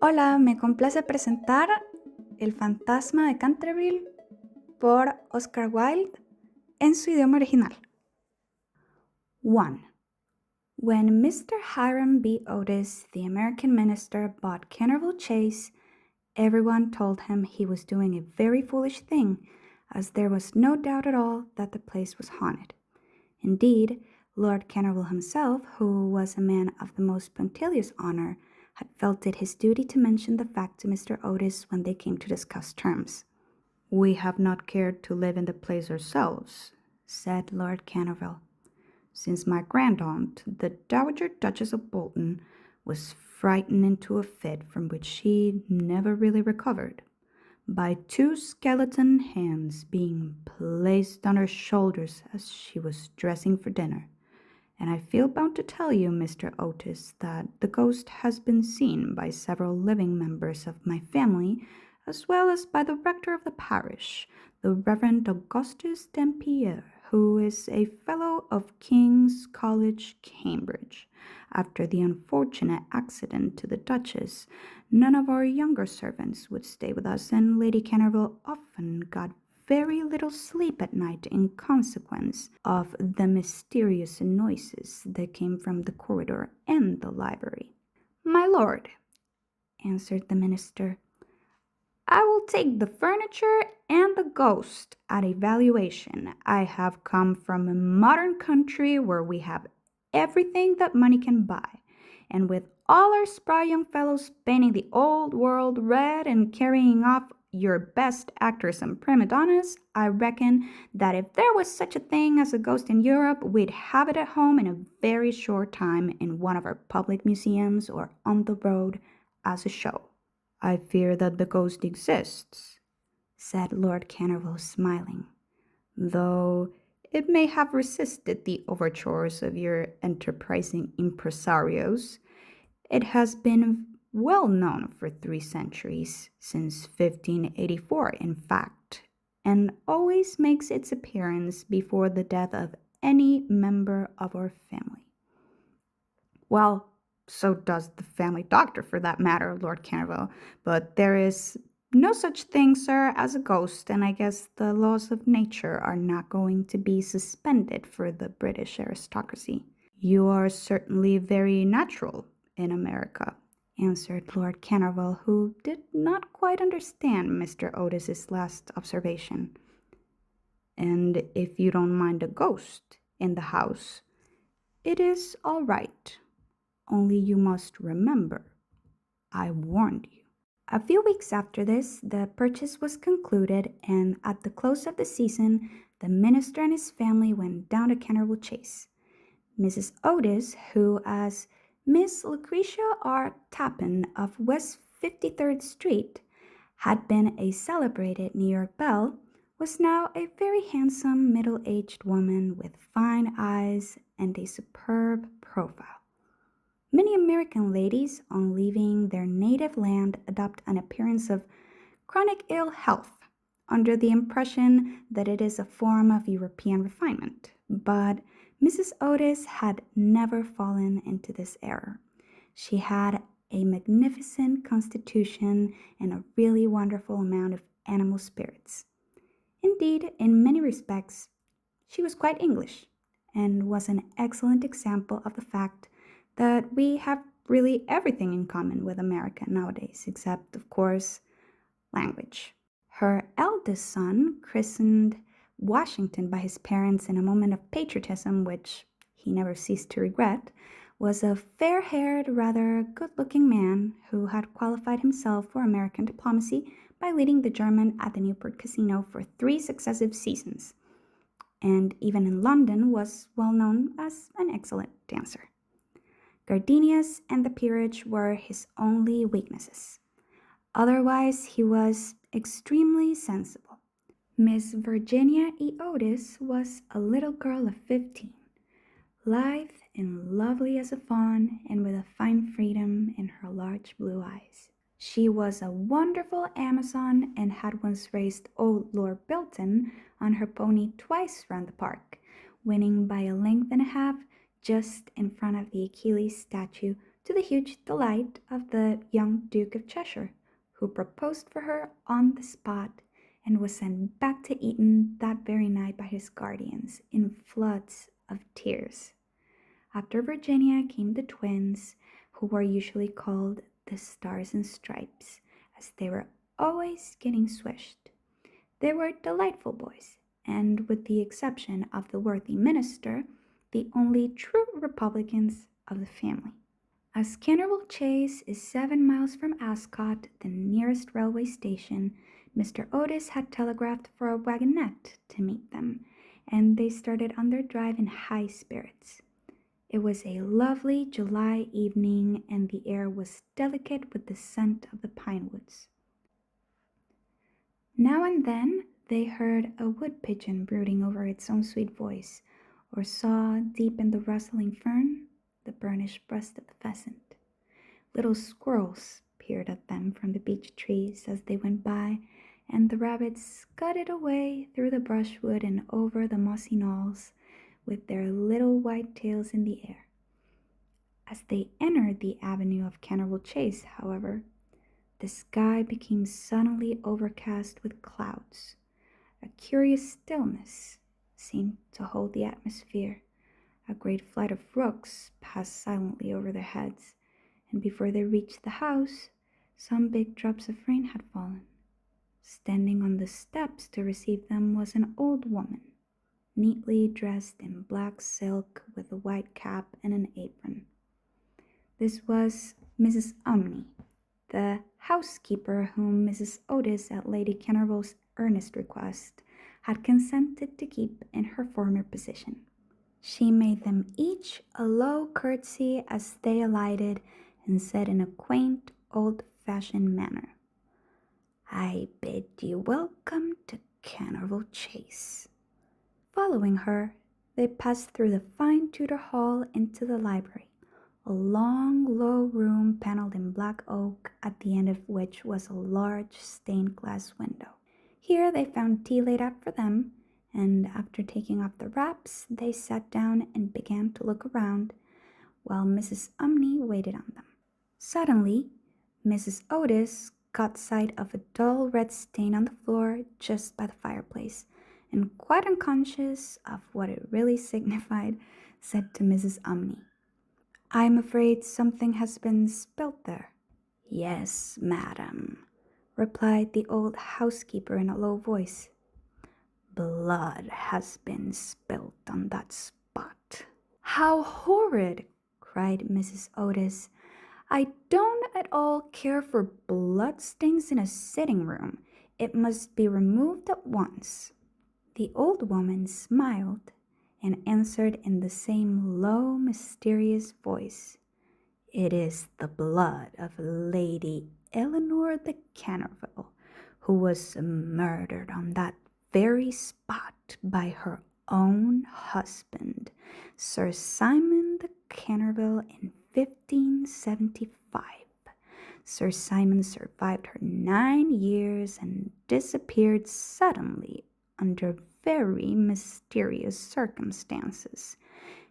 Hola, me complace presentar El fantasma de Canterville por Oscar Wilde en su idioma original. 1. When Mr. Hiram B. Otis, the American minister, bought Canterville Chase, everyone told him he was doing a very foolish thing, as there was no doubt at all that the place was haunted. Indeed, Lord Canterville himself, who was a man of the most punctilious honor, had felt it his duty to mention the fact to Mr. Otis when they came to discuss terms. "We have not cared to live in the place ourselves," said Lord Canterville, "since my grand-aunt, the Dowager Duchess of Bolton, was frightened into a fit from which she never really recovered, by two skeleton hands being placed on her shoulders as she was dressing for dinner. And I feel bound to tell you, Mr. Otis, that the ghost has been seen by several living members of my family, as well as by the rector of the parish, the Reverend Augustus Dampier, who is a fellow of King's College, Cambridge. After the unfortunate accident to the Duchess, none of our younger servants would stay with us, and Lady Canterville often got very little sleep at night in consequence of the mysterious noises that came from the corridor and the library." "My lord," answered the minister, "I will take the furniture and the ghost at a valuation. I have come from a modern country where we have everything that money can buy, and with all our spry young fellows painting the old world red and carrying off your best actors and prima donnas, I reckon that if there was such a thing as a ghost in Europe, we'd have it at home in a very short time in one of our public museums or on the road as a show." "I fear that the ghost exists," said Lord Canterville, smiling, "though it may have resisted the overtures of your enterprising impresarios. It has been well known for 3 centuries, since 1584 in fact, and always makes its appearance before the death of any member of our family." "Well, so does the family doctor, for that matter, Lord Canterville, but there is no such thing, sir, as a ghost, and I guess the laws of nature are not going to be suspended for the British aristocracy." "You are certainly very natural in America," answered Lord Canterville, who did not quite understand Mr. Otis's last observation. "And if you don't mind a ghost in the house, it is all right. Only you must remember, I warned you." A few weeks after this, the purchase was concluded, and at the close of the season, the minister and his family went down to Canterville Chase. Mrs. Otis, who, as Miss Lucretia R. Tappan of West 53rd Street, had been a celebrated New York belle, was now a very handsome middle-aged woman with fine eyes and a superb profile. Many American ladies, on leaving their native land, adopt an appearance of chronic ill health, under the impression that it is a form of European refinement. But Mrs. Otis had never fallen into this error. She had a magnificent constitution and a really wonderful amount of animal spirits. Indeed, in many respects, she was quite English, and was an excellent example of the fact that we have really everything in common with America nowadays, except, of course, language. Her eldest son, christened Washington by his parents in a moment of patriotism which he never ceased to regret, was a fair-haired, rather good-looking man who had qualified himself for American diplomacy by leading the German at the Newport Casino for 3 successive seasons, and even in London was well known as an excellent dancer. Gardenias and the peerage were his only weaknesses. Otherwise, he was extremely sensible. Miss Virginia E. Otis was a little girl of 15, lithe and lovely as a fawn, and with a fine freedom in her large blue eyes. She was a wonderful Amazon, and had once raced old Lord Bilton on her pony twice round the park, winning by a length and a half just in front of the Achilles statue to the huge delight of the young Duke of Cheshire, who proposed for her on the spot and was sent back to Eton that very night by his guardians in floods of tears. After Virginia came the twins, who were usually called the Stars and Stripes, as they were always getting swished. They were delightful boys, and with the exception of the worthy minister, the only true Republicans of the family. As Canterville Chase is 7 miles from Ascot, the nearest railway station, Mr. Otis had telegraphed for a wagonette to meet them, and they started on their drive in high spirits. It was a lovely July evening, and the air was delicate with the scent of the pine woods. Now and then they heard a wood pigeon brooding over its own sweet voice, or saw, deep in the rustling fern, the burnished breast of the pheasant. Little squirrels peered at them from the beech trees as they went by, and the rabbits scudded away through the brushwood and over the mossy knolls, with their little white tails in the air. As they entered the avenue of Canterville Chase, however, the sky became suddenly overcast with clouds. A curious stillness seemed to hold the atmosphere. A great flight of rooks passed silently over their heads, and before they reached the house, some big drops of rain had fallen. Standing on the steps to receive them was an old woman, neatly dressed in black silk with a white cap and an apron. This was Mrs. Umney, the housekeeper whom Mrs. Otis, at Lady Canterville's earnest request, had consented to keep in her former position. She made them each a low curtsy as they alighted, and said in a quaint, old-fashioned manner, "I bid you welcome to Canterville Chase." Following her, they passed through the fine Tudor hall into the library, a long, low room paneled in black oak, at the end of which was a large stained glass window. Here they found tea laid out for them, and after taking off the wraps, they sat down and began to look around, while Mrs. Umney waited on them. Suddenly, Mrs. Otis caught sight of a dull red stain on the floor just by the fireplace, and quite unconscious of what it really signified, said to Mrs. Umney, "I'm afraid something has been spilt there." "Yes, madam," replied the old housekeeper in a low voice. "Blood has been spilt on that spot." "How horrid!" cried Mrs. Otis. "I don't at all care for bloodstains in a sitting room. It must be removed at once." The old woman smiled and answered in the same low, mysterious voice, "It is the blood of Lady Eleanor de Canterville, who was murdered on that very spot by her own husband, Sir Simon de Canterville, in 1575. Sir Simon survived her 9 years and disappeared suddenly under very mysterious circumstances.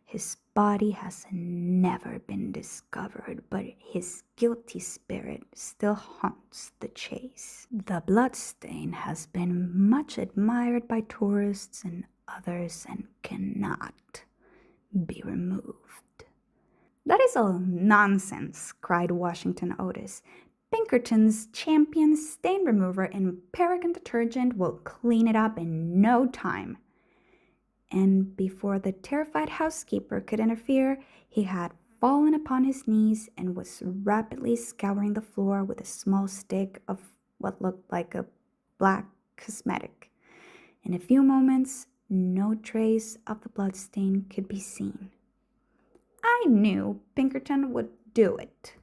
His body has never been discovered, but his guilty spirit still haunts the Chase. The bloodstain has been much admired by tourists and others and cannot be removed." "That is all nonsense," cried Washington Otis. "Pinkerton's champion stain remover in Paragon detergent will clean it up in no time." And before the terrified housekeeper could interfere, he had fallen upon his knees and was rapidly scouring the floor with a small stick of what looked like a black cosmetic. In a few moments, no trace of the bloodstain could be seen. "I knew Pinkerton would do it,"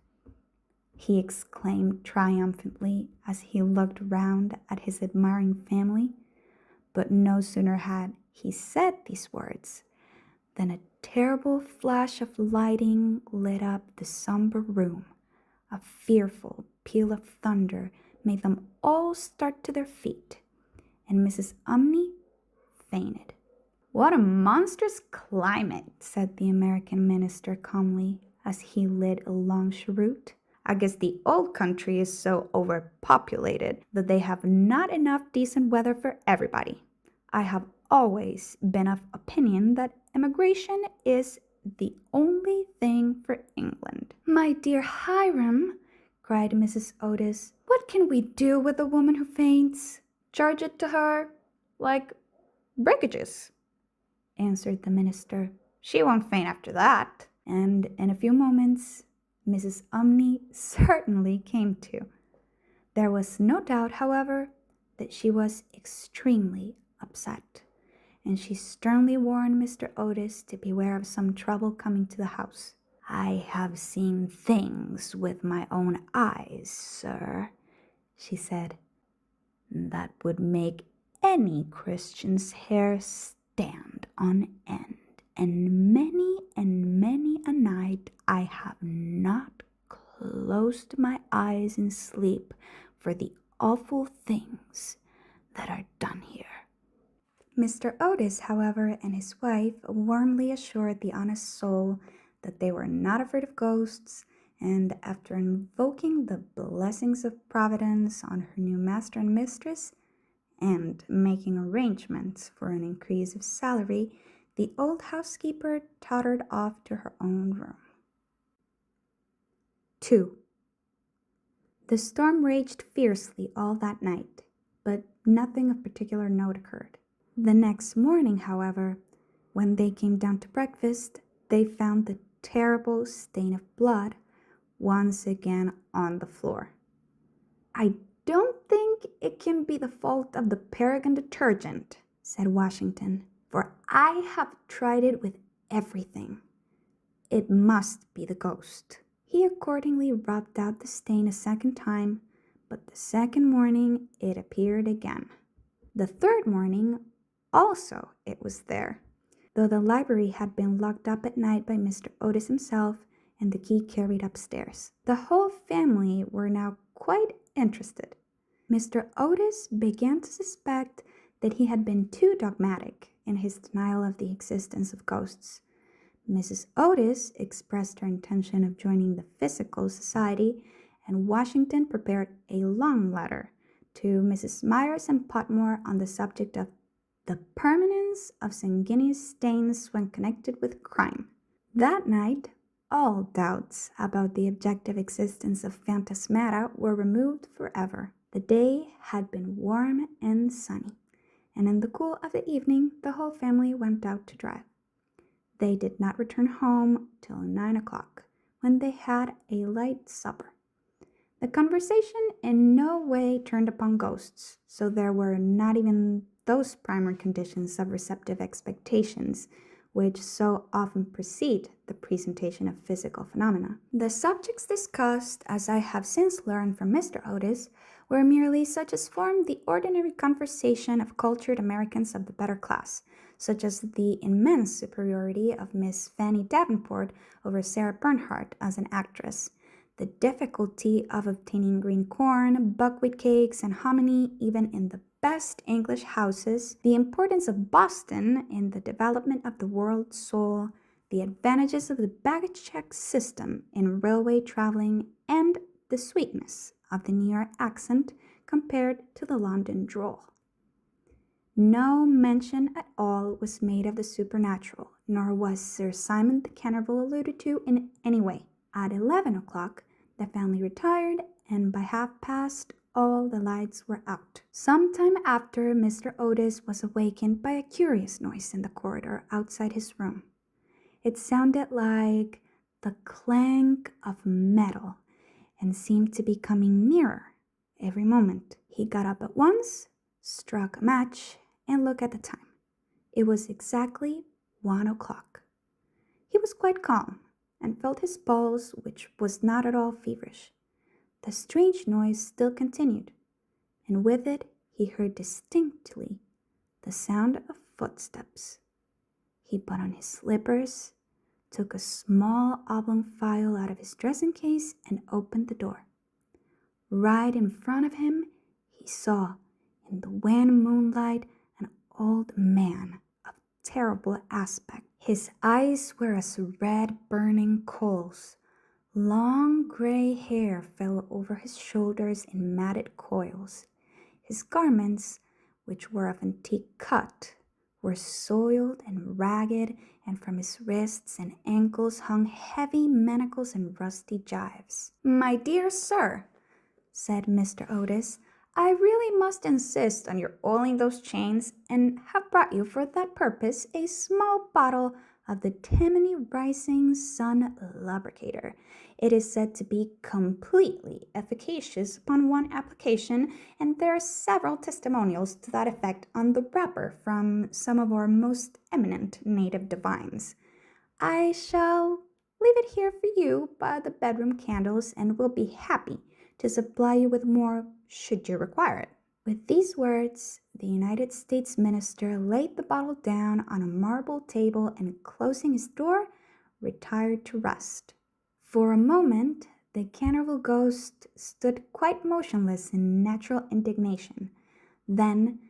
he exclaimed triumphantly as he looked round at his admiring family. But no sooner had he said these words than a terrible flash of lightning lit up the somber room. A fearful peal of thunder made them all start to their feet, and Mrs. Umney fainted. "What a monstrous climate," said the American minister calmly, as he lit a long cheroot. "I guess the old country is so overpopulated that they have not enough decent weather for everybody. I have always been of opinion that immigration is the only thing for England." "My dear Hiram," cried Mrs. Otis, "what can we do with a woman who faints?" "Charge it to her like breakages," answered the minister. "She won't faint after that." And in a few moments, Mrs. Umney certainly came to. There was no doubt, however, that she was extremely upset, and she sternly warned Mr. Otis to beware of some trouble coming to the house. "I have seen things with my own eyes, sir," she said, "that would make any Christian's hair stand on end. And many a night I have not closed my eyes in sleep for the awful things that are done here." Mr. Otis, however, and his wife warmly assured the honest soul that they were not afraid of ghosts, and after invoking the blessings of Providence on her new master and mistress, and making arrangements for an increase of salary, the old housekeeper tottered off to her own room. 2. The storm raged fiercely all that night, but nothing of particular note occurred. The next morning, however, when they came down to breakfast, they found the terrible stain of blood once again on the floor. "I don't think it can be the fault of the Paragon detergent," said Washington, "for I have tried it with everything. It must be the ghost." He accordingly rubbed out the stain a second time, but the second morning it appeared again. The third morning also it was there, though the library had been locked up at night by Mr. Otis himself and the key carried upstairs. The whole family were now quite interested. Mr. Otis began to suspect that he had been too dogmatic in his denial of the existence of ghosts. Mrs. Otis expressed her intention of joining the Physical Society, and Washington prepared a long letter to Mrs. Myers and Potmore on the subject of the permanence of sanguineous stains when connected with crime. That night, all doubts about the objective existence of phantasmata were removed forever. The day had been warm and sunny, and in the cool of the evening the whole family went out to drive. They did not return home till 9 o'clock, when they had a light supper. The conversation in no way turned upon ghosts, so there were not even those primer conditions of receptive expectations which so often precede the presentation of physical phenomena. The subjects discussed, as I have since learned from Mr. Otis, were merely such as formed the ordinary conversation of cultured Americans of the better class, such as the immense superiority of Miss Fanny Davenport over Sarah Bernhardt as an actress, the difficulty of obtaining green corn, buckwheat cakes, and hominy even in the best English houses, the importance of Boston in the development of the world's soul, the advantages of the baggage check system in railway traveling, and the sweetness of the New York accent compared to the London drawl. No mention at all was made of the supernatural, nor was Sir Simon de Canterville alluded to in any way. At 11 o'clock, the family retired, and by 1:30 all the lights were out. Some time after, Mr. Otis was awakened by a curious noise in the corridor outside his room. It sounded like the clank of metal and seemed to be coming nearer every moment. He got up at once, struck a match, and looked at the time. It was exactly 1 o'clock. He was quite calm and felt his pulse, which was not at all feverish. The strange noise still continued, and with it he heard distinctly the sound of footsteps. He put on his slippers, took a small oblong phial out of his dressing case, and opened the door. Right in front of him he saw, in the wan moonlight, an old man of terrible aspect. His eyes were as red burning coals, Long gray hair fell over his shoulders in matted coils. His garments, which were of antique cut, were soiled and ragged, and from his wrists and ankles hung heavy manacles and rusty gyves. "My dear sir," said Mr. Otis, "I really must insist on your oiling those chains, and have brought you for that purpose a small bottle of the Tammany Rising Sun Lubricator. It is said to be completely efficacious upon one application, and there are several testimonials to that effect on the wrapper from some of our most eminent native divines. I shall leave it here for you by the bedroom candles, and will be happy to supply you with more should you require it." With these words, the United States minister laid the bottle down on a marble table and, closing his door, retired to rest. For a moment, the Canterville Ghost stood quite motionless in natural indignation. Then,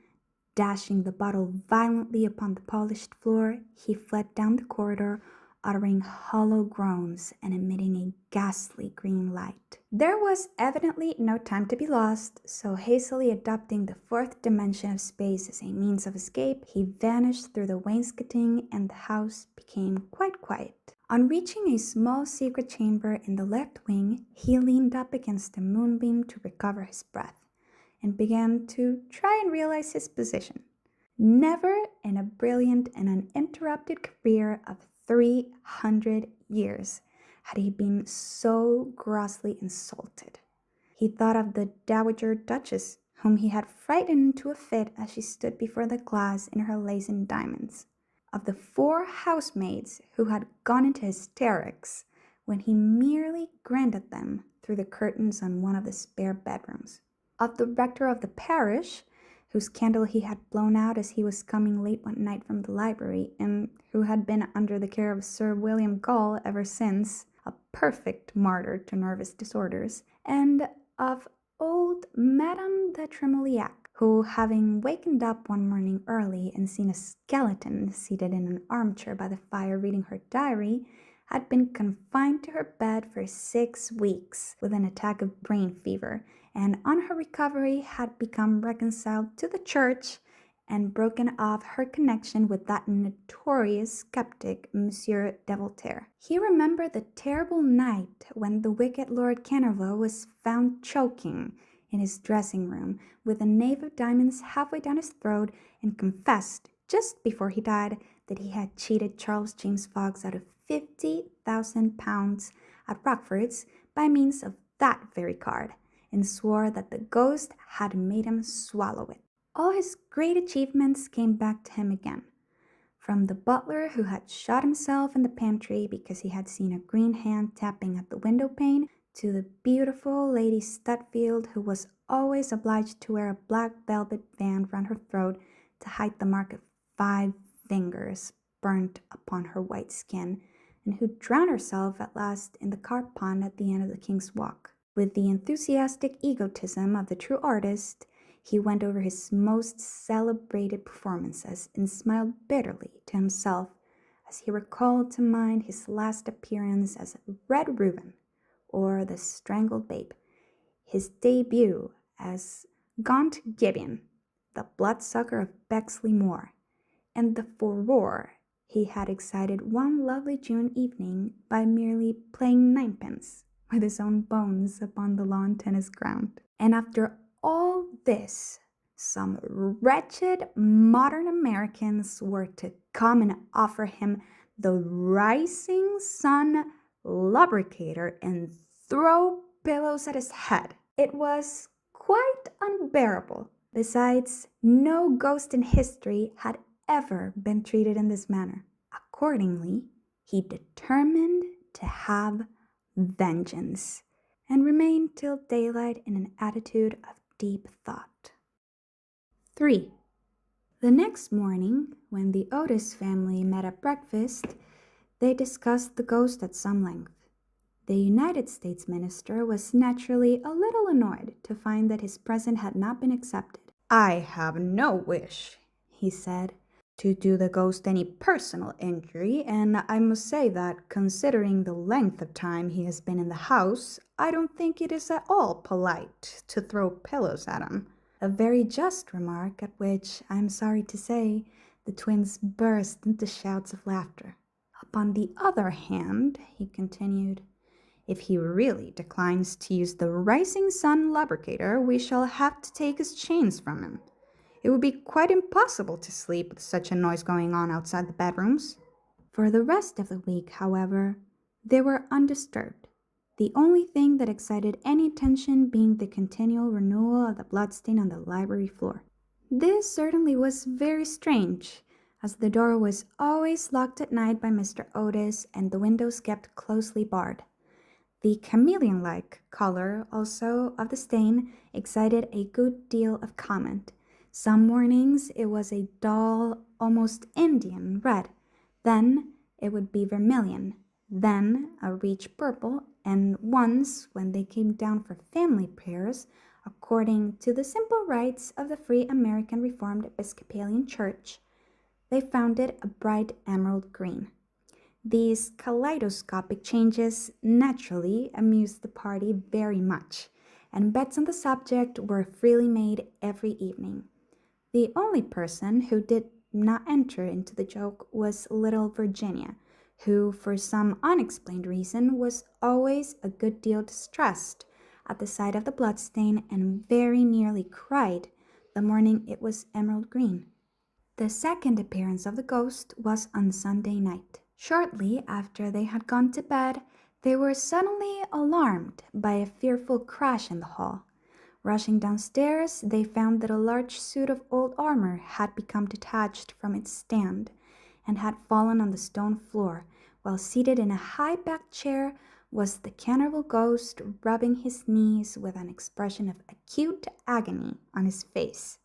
dashing the bottle violently upon the polished floor, he fled down the corridor, uttering hollow groans and emitting a ghastly green light. There was evidently no time to be lost, so hastily adopting the fourth dimension of space as a means of escape, he vanished through the wainscoting, and the house became quite quiet. On reaching a small secret chamber in the left wing, he leaned up against a moonbeam to recover his breath, and began to try and realize his position. Never in a brilliant and uninterrupted career of 300 years had he been so grossly insulted. He thought of the Dowager Duchess, whom he had frightened into a fit as she stood before the glass in her lace and diamonds; of the 4 housemaids who had gone into hysterics when he merely grinned at them through the curtains on one of the spare bedrooms; of the rector of the parish, whose candle he had blown out as he was coming late one night from the library, and who had been under the care of Sir William Gall ever since, a perfect martyr to nervous disorders; and of old Madame de Tremouliac, who, having wakened up one morning early and seen a skeleton seated in an armchair by the fire reading her diary, had been confined to her bed for 6 weeks with an attack of brain fever, and on her recovery had become reconciled to the church and broken off her connection with that notorious skeptic, Monsieur de Voltaire. He remembered the terrible night when the wicked Lord Canterville was found choking in his dressing room with a knave of diamonds halfway down his throat, and confessed just before he died that he had cheated Charles James Fox out of £50,000 at Rockford's by means of that very card, and swore that the ghost had made him swallow it. All his great achievements came back to him again. From the butler who had shot himself in the pantry because he had seen a green hand tapping at the window pane, to the beautiful Lady Stutfield who was always obliged to wear a black velvet band round her throat to hide the mark of 5 fingers burnt upon her white skin, and who drowned herself at last in the carp pond at the end of the King's Walk. With the enthusiastic egotism of the true artist, he went over his most celebrated performances and smiled bitterly to himself as he recalled to mind his last appearance as Red Reuben, or the Strangled Babe, his debut as Gaunt Gibeon, the bloodsucker of Bexley Moor, and the furore he had excited one lovely June evening by merely playing ninepins with his own bones upon the lawn tennis ground. And after all this, some wretched modern Americans were to come and offer him the Rising Sun Lubricator and throw pillows at his head. It was quite unbearable. Besides, no ghost in history had ever been treated in this manner. Accordingly, he determined to have vengeance, and remained till daylight in an attitude of deep thought. 3. The next morning, when the Otis family met at breakfast, they discussed the ghost at some length. The United States minister was naturally a little annoyed to find that his present had not been accepted. "I have no wish," he said, to do the ghost any personal injury, and I must say that considering the length of time he has been in the house, I don't think it is at all polite to throw pillows at him. A very just remark at which, I'm sorry to say, the twins burst into shouts of laughter. Upon the other hand, he continued, if he really declines to use the rising sun lubricator, we shall have to take his chains from him. It would be quite impossible to sleep with such a noise going on outside the bedrooms. For the rest of the week, however, they were undisturbed, the only thing that excited any attention being the continual renewal of the bloodstain on the library floor. This certainly was very strange, as the door was always locked at night by Mr. Otis and the windows kept closely barred. The chameleon-like color, also, of the stain excited a good deal of comment. Some mornings it was a dull, almost Indian red, then it would be vermilion, then a rich purple, and once, when they came down for family prayers, according to the simple rites of the Free American Reformed Episcopalian Church, they found it a bright emerald green. These kaleidoscopic changes naturally amused the party very much, and bets on the subject were freely made every evening. The only person who did not enter into the joke was little Virginia, who, for some unexplained reason, was always a good deal distressed at the sight of the bloodstain and very nearly cried the morning it was emerald green. The second appearance of the ghost was on Sunday night. Shortly after they had gone to bed, they were suddenly alarmed by a fearful crash in the hall. Rushing downstairs, they found that a large suit of old armor had become detached from its stand and had fallen on the stone floor, while seated in a high-backed chair was the Canterville Ghost, rubbing his knees with an expression of acute agony on his face.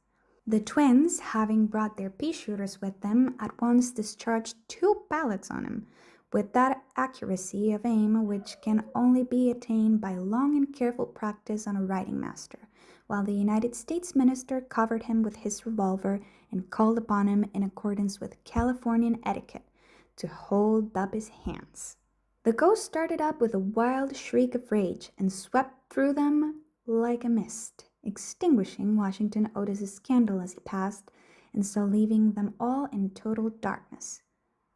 The twins, having brought their pea-shooters with them, at once discharged 2 pallets on him, with that accuracy of aim which can only be attained by long and careful practice on a riding master, while the United States minister covered him with his revolver and called upon him, in accordance with Californian etiquette, to hold up his hands. The ghost started up with a wild shriek of rage and swept through them like a mist, extinguishing Washington Otis's candle as he passed, and so leaving them all in total darkness.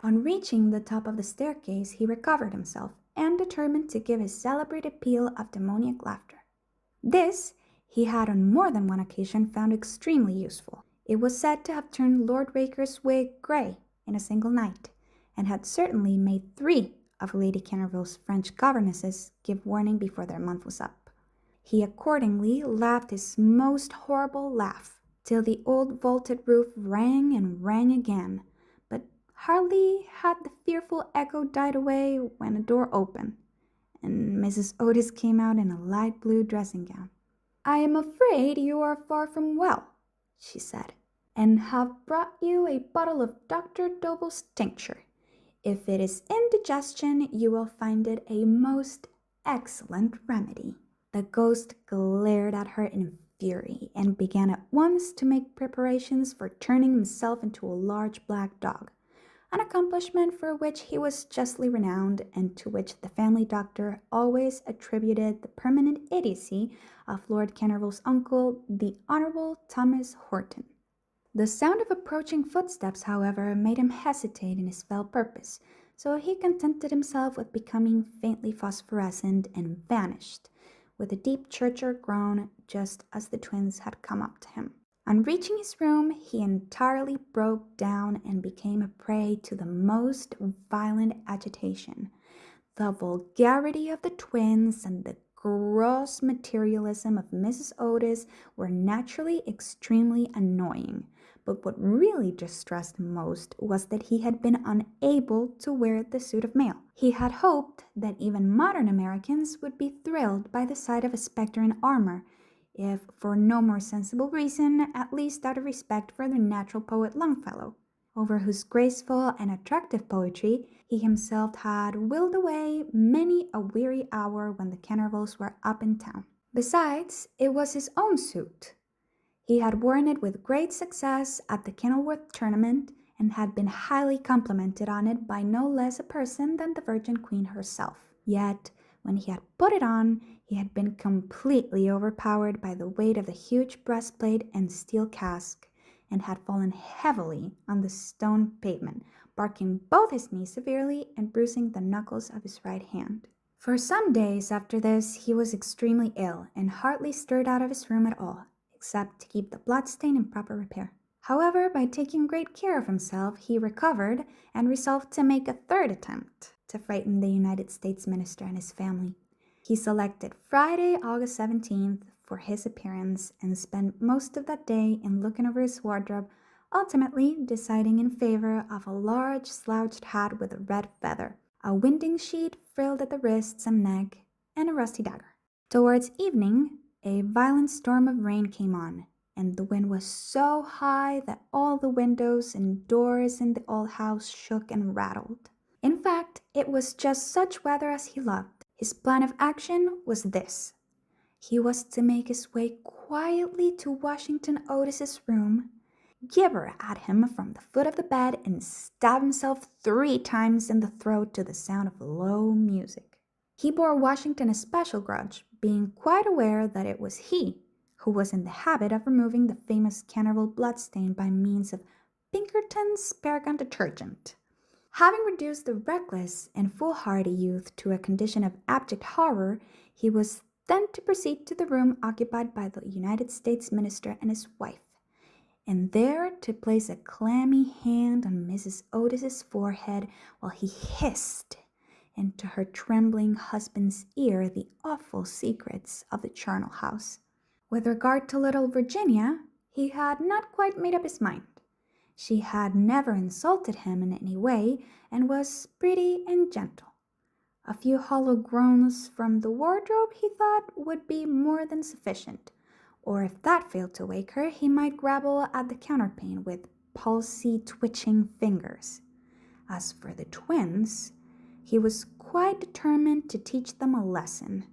On reaching the top of the staircase, he recovered himself and determined to give his celebrated peal of demoniac laughter. This he had on more than one occasion found extremely useful. It was said to have turned Lord Raker's wig grey in a single night, and had certainly made 3 of Lady Canterville's French governesses give warning before their month was up. He accordingly laughed his most horrible laugh, till the old vaulted roof rang and rang again, but hardly had the fearful echo died away when a door opened, and Mrs. Otis came out in a light blue dressing gown. "I am afraid you are far from well," she said, "and have brought you a bottle of Dr. Dobell's tincture. If it is indigestion, you will find it a most excellent remedy." The ghost glared at her in fury, and began at once to make preparations for turning himself into a large black dog, an accomplishment for which he was justly renowned, and to which the family doctor always attributed the permanent idiocy of Lord Canterville's uncle, the Honourable Thomas Horton. The sound of approaching footsteps, however, made him hesitate in his fell purpose, so he contented himself with becoming faintly phosphorescent and vanished, with a deep churchyard groan, just as the twins had come up to him. On reaching his room, he entirely broke down and became a prey to the most violent agitation. The vulgarity of the twins and the gross materialism of Mrs. Otis were naturally extremely annoying, but what really distressed him most was that he had been unable to wear the suit of mail. He had hoped that even modern Americans would be thrilled by the sight of a spectre in armor, if for no more sensible reason, at least out of respect for their natural poet Longfellow, over whose graceful and attractive poetry he himself had willed away many a weary hour when the Cantervilles were up in town. Besides, it was his own suit. He had worn it with great success at the Kenilworth tournament, and had been highly complimented on it by no less a person than the Virgin Queen herself. Yet, when he had put it on, he had been completely overpowered by the weight of the huge breastplate and steel casque, and had fallen heavily on the stone pavement, barking both his knees severely and bruising the knuckles of his right hand. For some days after this, he was extremely ill and hardly stirred out of his room at all, except to keep the bloodstain in proper repair. However, by taking great care of himself, he recovered and resolved to make a third attempt to frighten the United States minister and his family. He selected Friday, August 17th for his appearance and spent most of that day in looking over his wardrobe, ultimately deciding in favor of a large slouched hat with a red feather, a winding sheet frilled at the wrists and neck, and a rusty dagger. Towards evening, a violent storm of rain came on, and the wind was so high that all the windows and doors in the old house shook and rattled. In fact, it was just such weather as he loved. His plan of action was this. He was to make his way quietly to Washington Otis's room, gibber at him from the foot of the bed, and stab himself 3 times in the throat to the sound of low music. He bore Washington a special grudge, being quite aware that it was he who was in the habit of removing the famous Canterville bloodstain by means of Pinkerton's Paragon detergent. Having reduced the reckless and foolhardy youth to a condition of abject horror, he was then to proceed to the room occupied by the United States minister and his wife, and there to place a clammy hand on Mrs. Otis's forehead while he hissed into her trembling husband's ear the awful secrets of the charnel house. With regard to little Virginia, he had not quite made up his mind. She had never insulted him in any way and was pretty and gentle. A few hollow groans from the wardrobe, he thought, would be more than sufficient, or if that failed to wake her, he might grapple at the counterpane with palsy-twitching fingers. As for the twins, he was quite determined to teach them a lesson.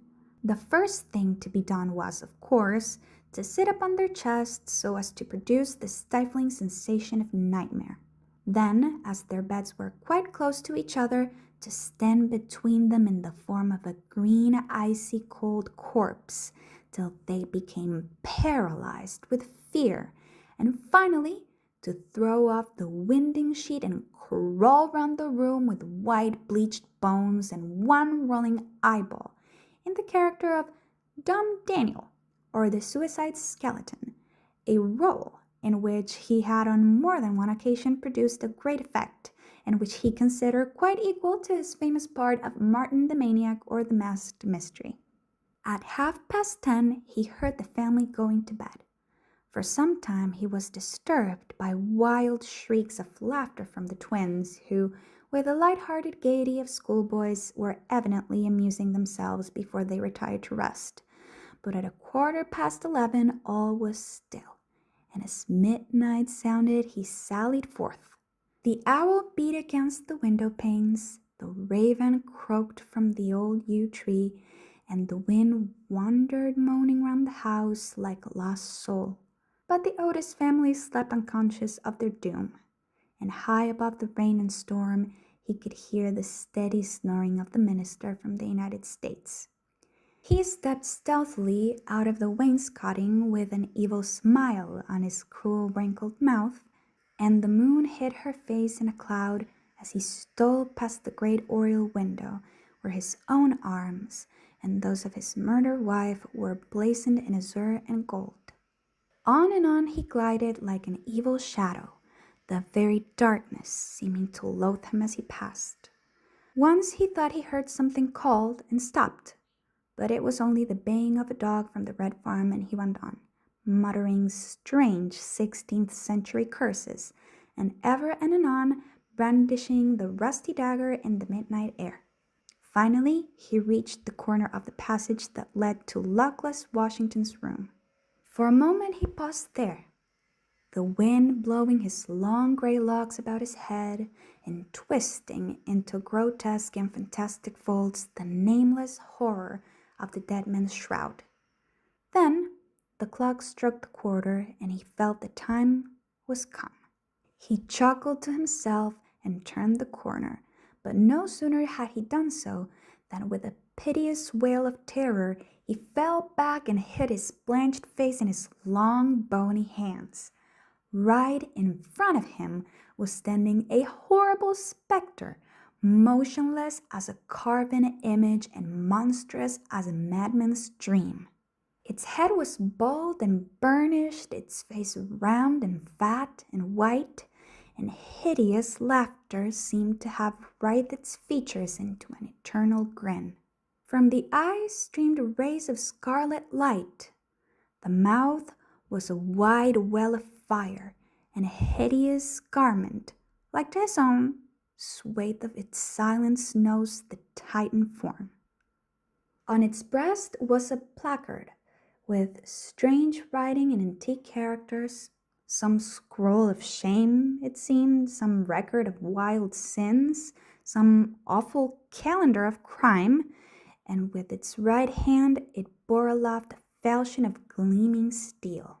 The first thing to be done was, of course, to sit up on their chests so as to produce the stifling sensation of nightmare. Then, as their beds were quite close to each other, to stand between them in the form of a green, icy cold corpse till they became paralyzed with fear, and finally to throw off the winding sheet and crawl round the room with white bleached bones and one rolling eyeball, in the character of Dumb Daniel, or the Suicide Skeleton, a role in which he had on more than one occasion produced a great effect, and which he considered quite equal to his famous part of Martin the Maniac or the Masked Mystery. At 10:30 he heard the family going to bed. For some time he was disturbed by wild shrieks of laughter from the twins, who, with the light-hearted gaiety of schoolboys, were evidently amusing themselves before they retired to rest. But at 11:15 all was still, and as midnight sounded he sallied forth. The owl beat against the window panes, the raven croaked from the old yew tree, and the wind wandered moaning round the house like a lost soul. But the Otis family slept unconscious of their doom, and high above the rain and storm he could hear the steady snoring of the minister from the United States. He stepped stealthily out of the wainscoting with an evil smile on his cruel wrinkled mouth, and the moon hid her face in a cloud as he stole past the great oriel window where his own arms and those of his murdered wife were blazoned in azure and gold. On and on he glided like an evil shadow, the very darkness seeming to loathe him as he passed. Once he thought he heard something called and stopped, but it was only the baying of a dog from the Red Farm, and he went on, muttering strange 16th century curses, and ever and anon brandishing the rusty dagger in the midnight air. Finally, he reached the corner of the passage that led to luckless Washington's room. For a moment he paused there, the wind blowing his long gray locks about his head and twisting into grotesque and fantastic folds the nameless horror of the dead man's shroud. Then the clock struck the quarter, and he felt the time was come. He chuckled to himself and turned the corner, but no sooner had he done so than with a piteous wail of terror he fell back and hid his blanched face in his long bony hands. Right in front of him was standing a horrible spectre, motionless as a carven image and monstrous as a madman's dream. Its head was bald and burnished, its face round and fat and white, and hideous laughter seemed to have writhed its features into an eternal grin. From the eyes streamed rays of scarlet light. The mouth was a wide well of fire, and a hideous garment, like to his own, swathed of its silent snows the Titan form. On its breast was a placard with strange writing in antique characters, some scroll of shame, it seemed, some record of wild sins, some awful calendar of crime, and with its right hand it bore aloft a falchion of gleaming steel.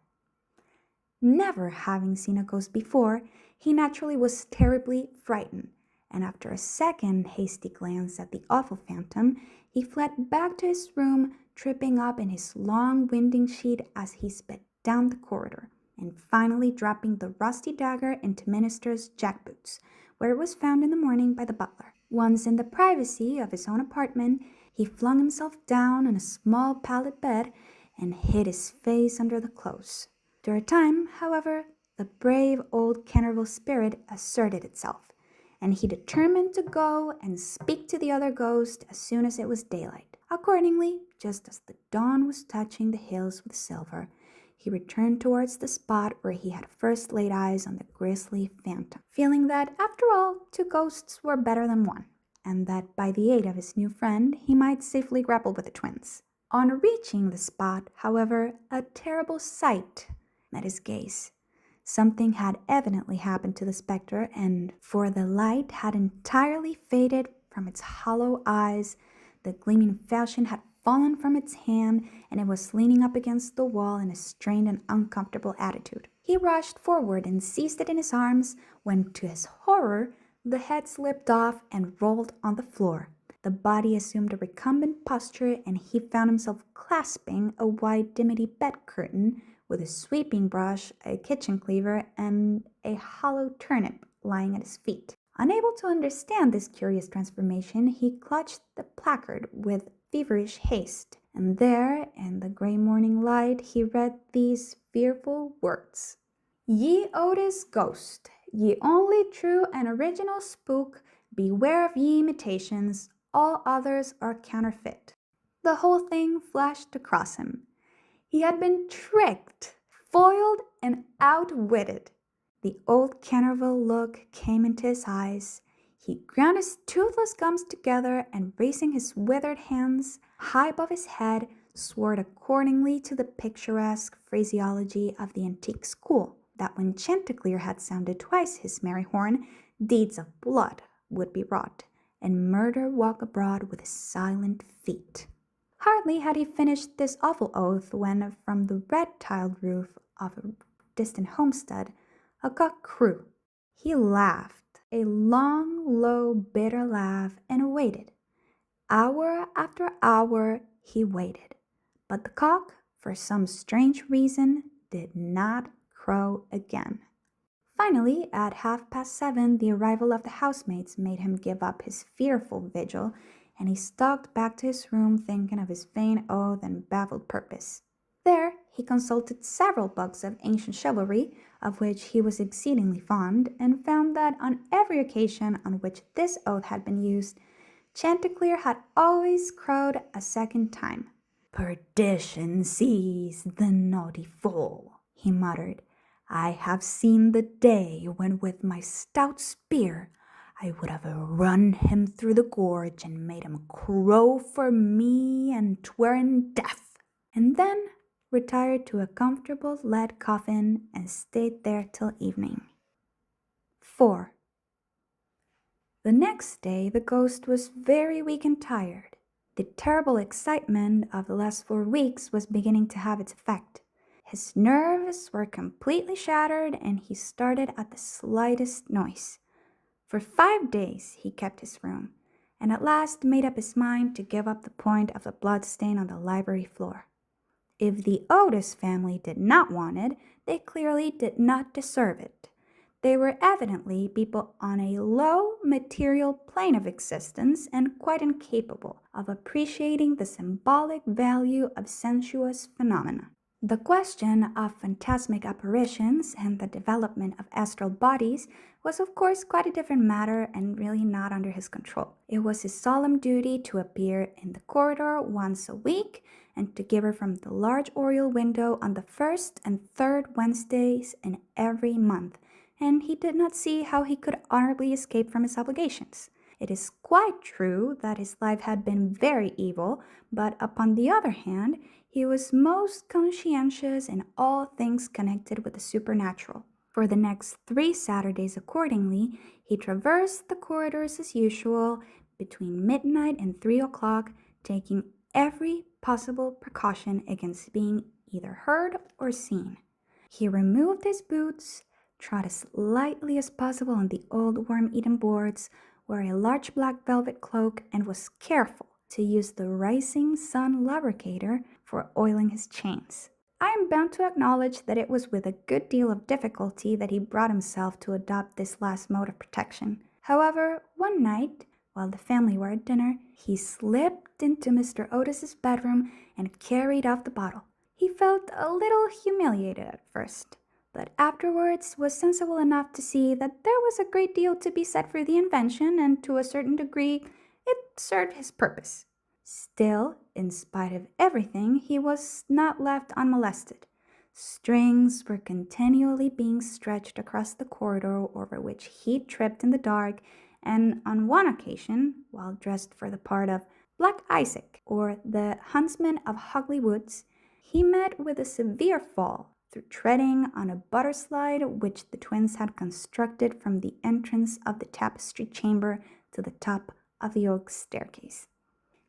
Never having seen a ghost before, he naturally was terribly frightened, and after a second hasty glance at the awful phantom, he fled back to his room, tripping up in his long winding sheet as he sped down the corridor, and finally dropping the rusty dagger into Minister's jackboots, where it was found in the morning by the butler. Once in the privacy of his own apartment, he flung himself down on a small pallet bed and hid his face under the clothes. After a time, however, the brave old Canterville spirit asserted itself, and he determined to go and speak to the other ghost as soon as it was daylight. Accordingly, just as the dawn was touching the hills with silver, he returned towards the spot where he had first laid eyes on the grisly phantom, feeling that, after all, two ghosts were better than one, and that by the aid of his new friend he might safely grapple with the twins. On reaching the spot, however, a terrible sight met his gaze. Something had evidently happened to the spectre, and for the light had entirely faded from its hollow eyes, the gleaming falchion had fallen from its hand, and it was leaning up against the wall in a strained and uncomfortable attitude. He rushed forward and seized it in his arms, when, to his horror, the head slipped off and rolled on the floor. The body assumed a recumbent posture, and he found himself clasping a white dimity bed curtain with a sweeping brush, a kitchen cleaver, and a hollow turnip lying at his feet. Unable to understand this curious transformation, he clutched the placard with feverish haste, and there, in the grey morning light, he read these fearful words: "Ye Otis Ghost, ye only true and original spook, beware of ye imitations, all others are counterfeit." The whole thing flashed across him. He had been tricked, foiled, and outwitted. The old Canterville look came into his eyes. He ground his toothless gums together, and raising his withered hands high above his head, swore accordingly to the picturesque phraseology of the antique school, that when Chanticleer had sounded twice his merry horn, deeds of blood would be wrought, and murder walk abroad with silent feet. Hardly had he finished this awful oath when, from the red-tiled roof of a distant homestead, a cock crew. He laughed, a long, low, bitter laugh, and waited. Hour after hour he waited, but the cock, for some strange reason, did not crow again. Finally, at 7:30, the arrival of the housemaids made him give up his fearful vigil, and he stalked back to his room thinking of his vain oath and baffled purpose. There he consulted several books of ancient chivalry, of which he was exceedingly fond, and found that on every occasion on which this oath had been used, Chanticleer had always crowed a second time. "Perdition seize the naughty fool," he muttered. "I have seen the day when with my stout spear I would have run him through the gorge and made him crow for me and 'tweren death," and then retired to a comfortable lead coffin and stayed there till evening. 4. The next day the ghost was very weak and tired. The terrible excitement of the last 4 weeks was beginning to have its effect. His nerves were completely shattered, and he started at the slightest noise. For 5 days he kept his room, and at last made up his mind to give up the point of the bloodstain on the library floor. If the Otis family did not want it, they clearly did not deserve it. They were evidently people on a low material plane of existence and quite incapable of appreciating the symbolic value of sensuous phenomena. The question of phantasmic apparitions and the development of astral bodies was of course quite a different matter and really not under his control. It was his solemn duty to appear in the corridor once a week and to gibber from the large oriel window on the first and third Wednesdays in every month, and he did not see how he could honorably escape from his obligations. It is quite true that his life had been very evil, but upon the other hand, he was most conscientious in all things connected with the supernatural. For the next 3 Saturdays accordingly, he traversed the corridors as usual between midnight and 3 o'clock, taking every possible precaution against being either heard or seen. He removed his boots, trod as lightly as possible on the old worm-eaten boards, wore a large black velvet cloak, and was careful to use the rising sun lubricator for oiling his chains. I am bound to acknowledge that it was with a good deal of difficulty that he brought himself to adopt this last mode of protection. However, one night, while the family were at dinner, he slipped into Mr. Otis's bedroom and carried off the bottle. He felt a little humiliated at first, but afterwards was sensible enough to see that there was a great deal to be said for the invention, and to a certain degree it served his purpose. Still, in spite of everything, he was not left unmolested. Strings were continually being stretched across the corridor over which he tripped in the dark, and on one occasion, while dressed for the part of Black Isaac, or the huntsman of Hogley Woods, he met with a severe fall through treading on a butter slide which the twins had constructed from the entrance of the tapestry chamber to the top of the oak staircase.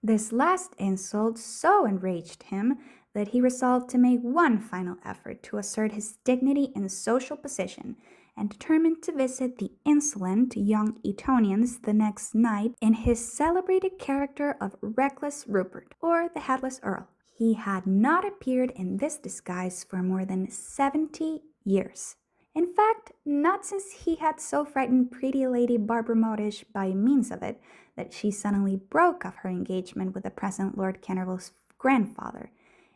This last insult so enraged him that he resolved to make one final effort to assert his dignity and social position, and determined to visit the insolent young Etonians the next night in his celebrated character of Reckless Rupert, or the Headless Earl. He had not appeared in this disguise for more than 70 years. In fact, not since he had so frightened pretty Lady Barbara Modish by means of it that she suddenly broke off her engagement with the present Lord Canterville's grandfather,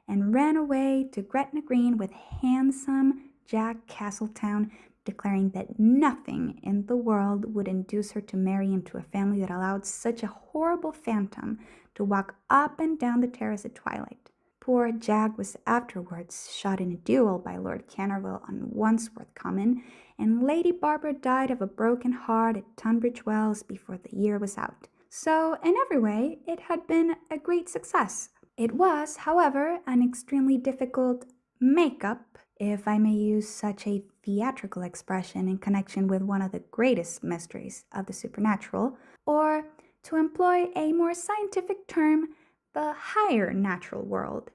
and ran away to Gretna Green with handsome Jack Castletown, declaring that nothing in the world would induce her to marry into a family that allowed such a horrible phantom to walk up and down the terrace at twilight. Poor Jack was afterwards shot in a duel by Lord Canterville on Wandsworth Common, and Lady Barbara died of a broken heart at Tunbridge Wells before the year was out. So, in every way, it had been a great success. It was, however, an extremely difficult make-up, if I may use such a theatrical expression in connection with one of the greatest mysteries of the supernatural, or, to employ a more scientific term, the higher natural world,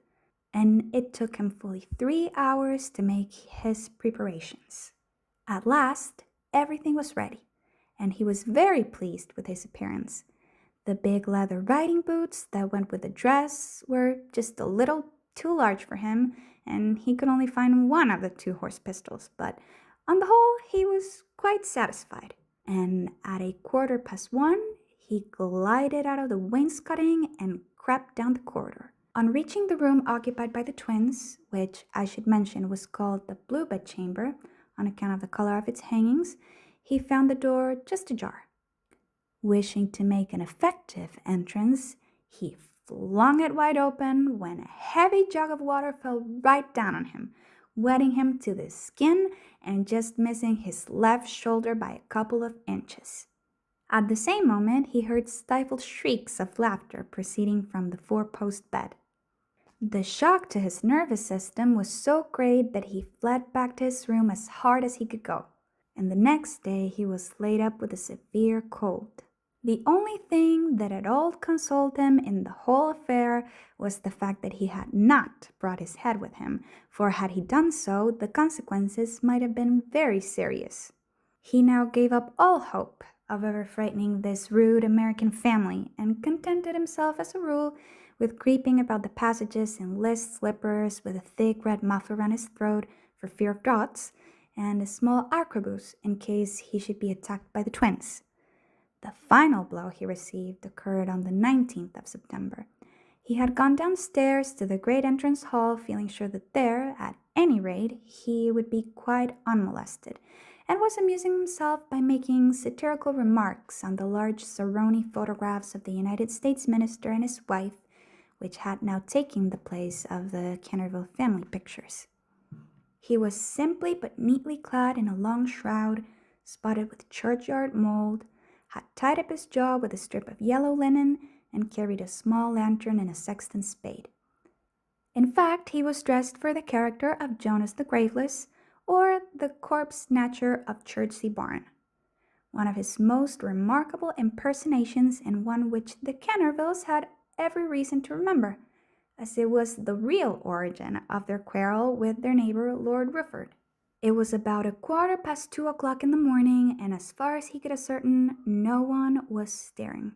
and it took him fully 3 hours to make his preparations. At last, everything was ready, and he was very pleased with his appearance. The big leather riding boots that went with the dress were just a little too large for him, and he could only find one of the 2 horse pistols, but on the whole he was quite satisfied, and at 1:15 he glided out of the wainscoting and crept down the corridor. On reaching the room occupied by the twins, which I should mention was called the Blue Bed Chamber on account of the color of its hangings, he found the door just ajar. Wishing to make an effective entrance, he flung it wide open when a heavy jug of water fell right down on him, wetting him to the skin and just missing his left shoulder by a couple of inches. At the same moment, he heard stifled shrieks of laughter proceeding from the 4-post bed. The shock to his nervous system was so great that he fled back to his room as hard as he could go, and the next day he was laid up with a severe cold. The only thing that at all consoled him in the whole affair was the fact that he had not brought his head with him, for had he done so, the consequences might have been very serious. He now gave up all hope of ever frightening this rude American family, and contented himself, as a rule, with creeping about the passages in list slippers with a thick red muff around his throat for fear of draughts, and a small arquebus in case he should be attacked by the twins. The final blow he received occurred on the 19th of September. He had gone downstairs to the great entrance hall, feeling sure that there, at any rate, he would be quite unmolested, and was amusing himself by making satirical remarks on the large Saroni photographs of the United States minister and his wife, which had now taken the place of the Canterville family pictures. He was simply but neatly clad in a long shroud, spotted with churchyard mold, had tied up his jaw with a strip of yellow linen, and carried a small lantern and a sexton's spade. In fact, he was dressed for the character of Jonas the Graveless, or the corpse snatcher of Chertsey Barn, one of his most remarkable impersonations, and one which the Cantervilles had every reason to remember, as it was the real origin of their quarrel with their neighbor Lord Rufford. It was about 2:15 in the morning, and as far as he could ascertain, no one was stirring.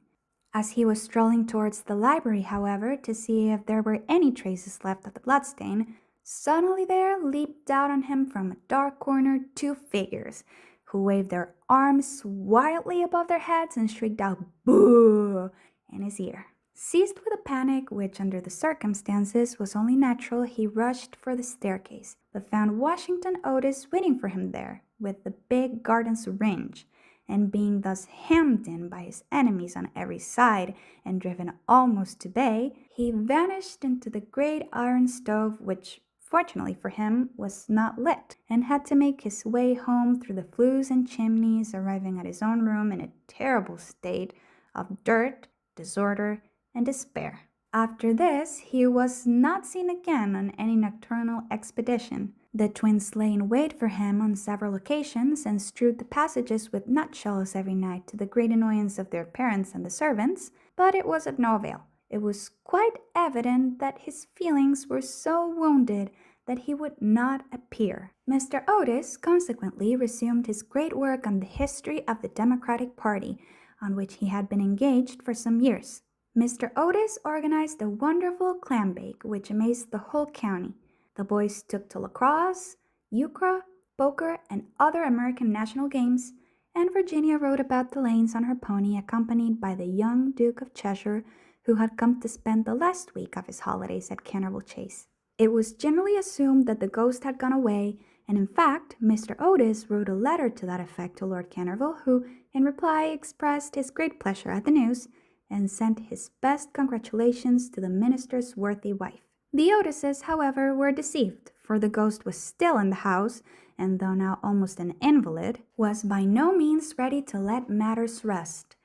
As he was strolling towards the library, however, to see if there were any traces left of the bloodstain, suddenly there leaped out on him from a dark corner 2 figures, who waved their arms wildly above their heads and shrieked out "Boo!" in his ear. Seized with a panic, which under the circumstances was only natural, he rushed for the staircase, but found Washington Otis waiting for him there, with the big garden syringe, and being thus hemmed in by his enemies on every side and driven almost to bay, he vanished into the great iron stove, which, fortunately for him, was not lit, and had to make his way home through the flues and chimneys, arriving at his own room in a terrible state of dirt, disorder, and despair. After this, he was not seen again on any nocturnal expedition. The twins lay in wait for him on several occasions, and strewed the passages with nutshells every night, to the great annoyance of their parents and the servants, but it was of no avail. It was quite evident that his feelings were so wounded that he would not appear. Mr. Otis consequently resumed his great work on the history of the Democratic Party, on which he had been engaged for some years. Mr. Otis organized a wonderful clam bake which amazed the whole county. The boys took to lacrosse, euchre, poker, and other American national games, and Virginia rode about the lanes on her pony, accompanied by the young Duke of Cheshire, who had come to spend the last week of his holidays at Canterville Chase. It was generally assumed that the ghost had gone away, and in fact, Mr. Otis wrote a letter to that effect to Lord Canterville, who, in reply, expressed his great pleasure at the news, and sent his best congratulations to the minister's worthy wife. The Otises, however, were deceived, for the ghost was still in the house, and though now almost an invalid, was by no means ready to let matters rest,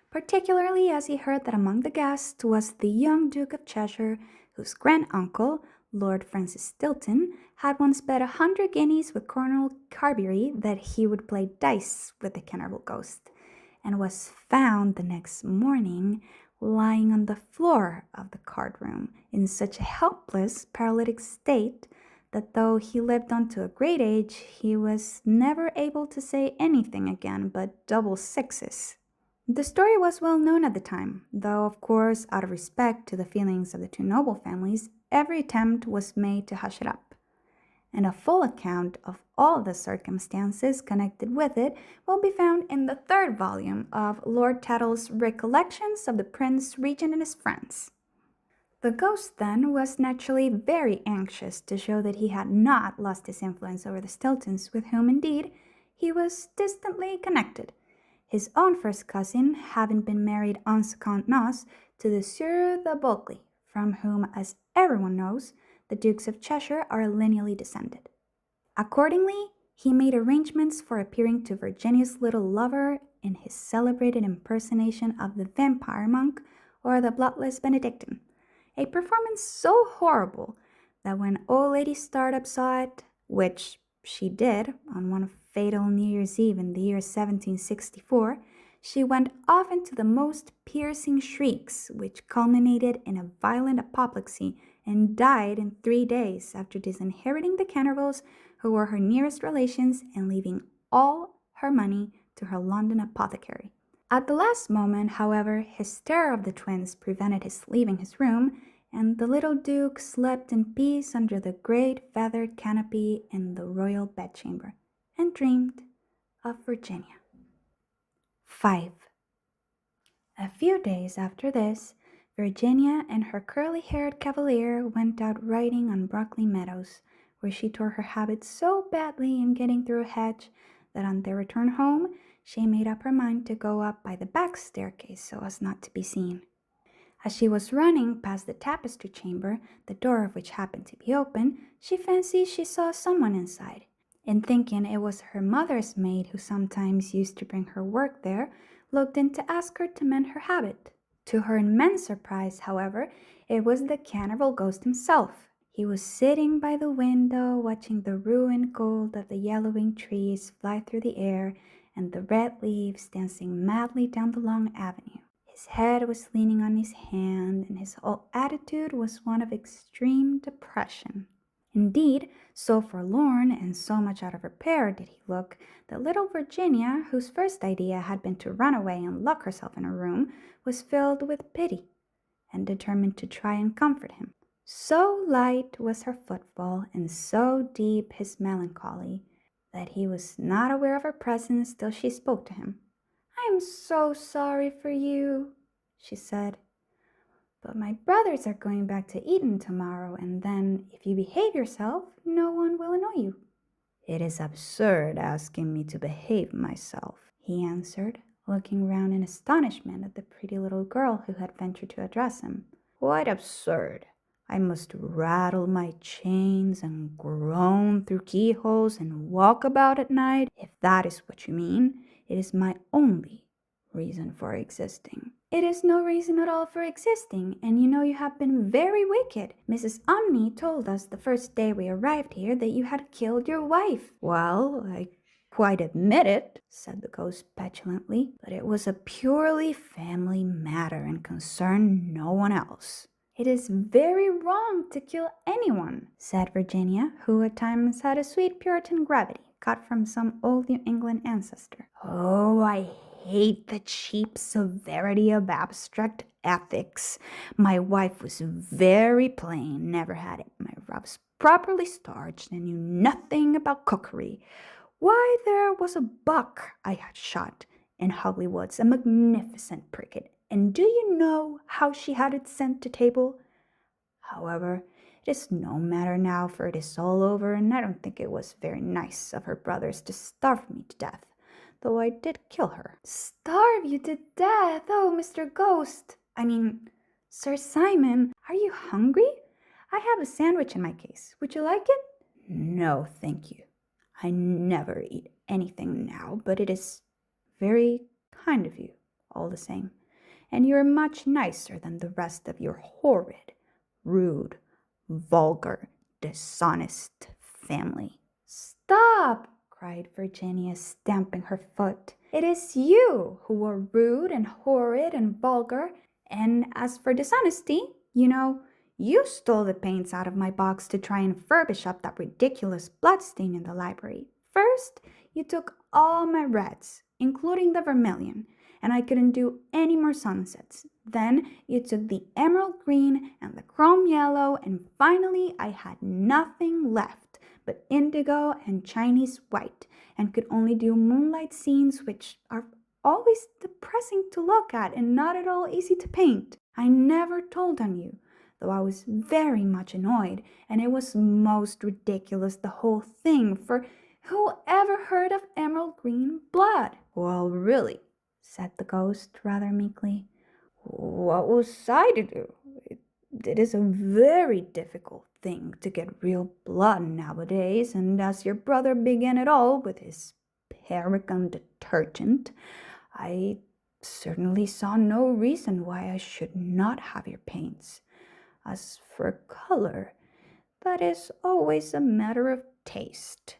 particularly as he heard that among the guests was the young Duke of Cheshire, whose grand-uncle, Lord Francis Stilton, had once bet 100 guineas with Colonel Carberry that he would play dice with the Canterville Ghost, and was found the next morning lying on the floor of the card-room in such a helpless, paralytic state that though he lived on to a great age, he was never able to say anything again but double sixes. The story was well known at the time, though of course, out of respect to the feelings of the two noble families, every attempt was made to hush it up, and a full account of all the circumstances connected with it will be found in the 3rd volume of Lord Tattle's Recollections of the Prince Regent and his Friends. The ghost, then, was naturally very anxious to show that he had not lost his influence over the Stiltons, with whom, indeed, he was distantly connected, his own first cousin having been married en second noces to the Sieur de Bulkley, from whom, as everyone knows, the Dukes of Cheshire are lineally descended. Accordingly, he made arrangements for appearing to Virginia's little lover in his celebrated impersonation of the vampire monk or the bloodless Benedictine, a performance so horrible that when old Lady Startup saw it, which she did on one fatal New Year's Eve in the year 1764, she went off into the most piercing shrieks, which culminated in a violent apoplexy and died in 3 days after disinheriting the Cantervilles, who were her nearest relations, and leaving all her money to her London apothecary. At the last moment, however, his terror of the twins prevented his leaving his room, and the little Duke slept in peace under the great feathered canopy in the royal bedchamber, and dreamed of Virginia. 5. A few days after this, Virginia and her curly-haired cavalier went out riding on Brockley Meadows, where she tore her habit so badly in getting through a hedge that on their return home she made up her mind to go up by the back staircase so as not to be seen. As she was running past the tapestry chamber, the door of which happened to be open, she fancied she saw someone inside, and thinking it was her mother's maid who sometimes used to bring her work there, looked in to ask her to mend her habit. To her immense surprise, however, it was the Canterville Ghost himself. He was sitting by the window, watching the ruined gold of the yellowing trees fly through the air and the red leaves dancing madly down the long avenue. His head was leaning on his hand, and his whole attitude was one of extreme depression. Indeed, so forlorn and so much out of repair did he look that little Virginia, whose first idea had been to run away and lock herself in her room, was filled with pity and determined to try and comfort him. So light was her footfall and so deep his melancholy that he was not aware of her presence till she spoke to him. "I am so sorry for you," she said, "but my brothers are going back to Eton tomorrow, and then, if you behave yourself, no one will annoy you." "It is absurd asking me to behave myself," he answered, looking round in astonishment at the pretty little girl who had ventured to address him. "Quite absurd. I must rattle my chains and groan through keyholes and walk about at night, if that is what you mean. It is my only reason for existing." "It is no reason at all for existing, and you know you have been very wicked. Mrs. Omni told us the first day we arrived here that you had killed your wife." "Well, I quite admit it," said the ghost petulantly, "but it was a purely family matter and concerned no one else." "It is very wrong to kill anyone," said Virginia, who at times had a sweet Puritan gravity, got from some old New England ancestor. "Oh, I hate the cheap severity of abstract ethics. My wife was very plain, never had my ruffs properly starched, and knew nothing about cookery. Why, there was a buck I had shot in Hogley Woods, a magnificent pricket, and do you know how she had it sent to table? However, it is no matter now, for it is all over, and I don't think it was very nice of her brothers to starve me to death, though I did kill her." "Starve you to death? Oh, Mr. Ghost, Sir Simon, are you hungry? I have a sandwich in my case. Would you like it?" "No, thank you. I never eat anything now, but it is very kind of you, all the same. And you're much nicer than the rest of your horrid, rude, vulgar, dishonest family." "Stop!" cried Virginia, stamping her foot. "It is you who are rude and horrid and vulgar, and as for dishonesty, you know, you stole the paints out of my box to try and furbish up that ridiculous bloodstain in the library. First, you took all my reds, including the vermilion, and I couldn't do any more sunsets. Then you took the emerald green and the chrome yellow, and finally I had nothing left but indigo and Chinese white, and could only do moonlight scenes, which are always depressing to look at and not at all easy to paint. I never told on you, though I was very much annoyed, and it was most ridiculous, the whole thing, for who ever heard of emerald green blood?" "Well, really," said the ghost rather meekly, "what was I to do? It is a very difficult thing to get real blood nowadays, and as your brother began it all with his Paragon detergent, I certainly saw no reason why I should not have your paints. As for color, that is always a matter of taste.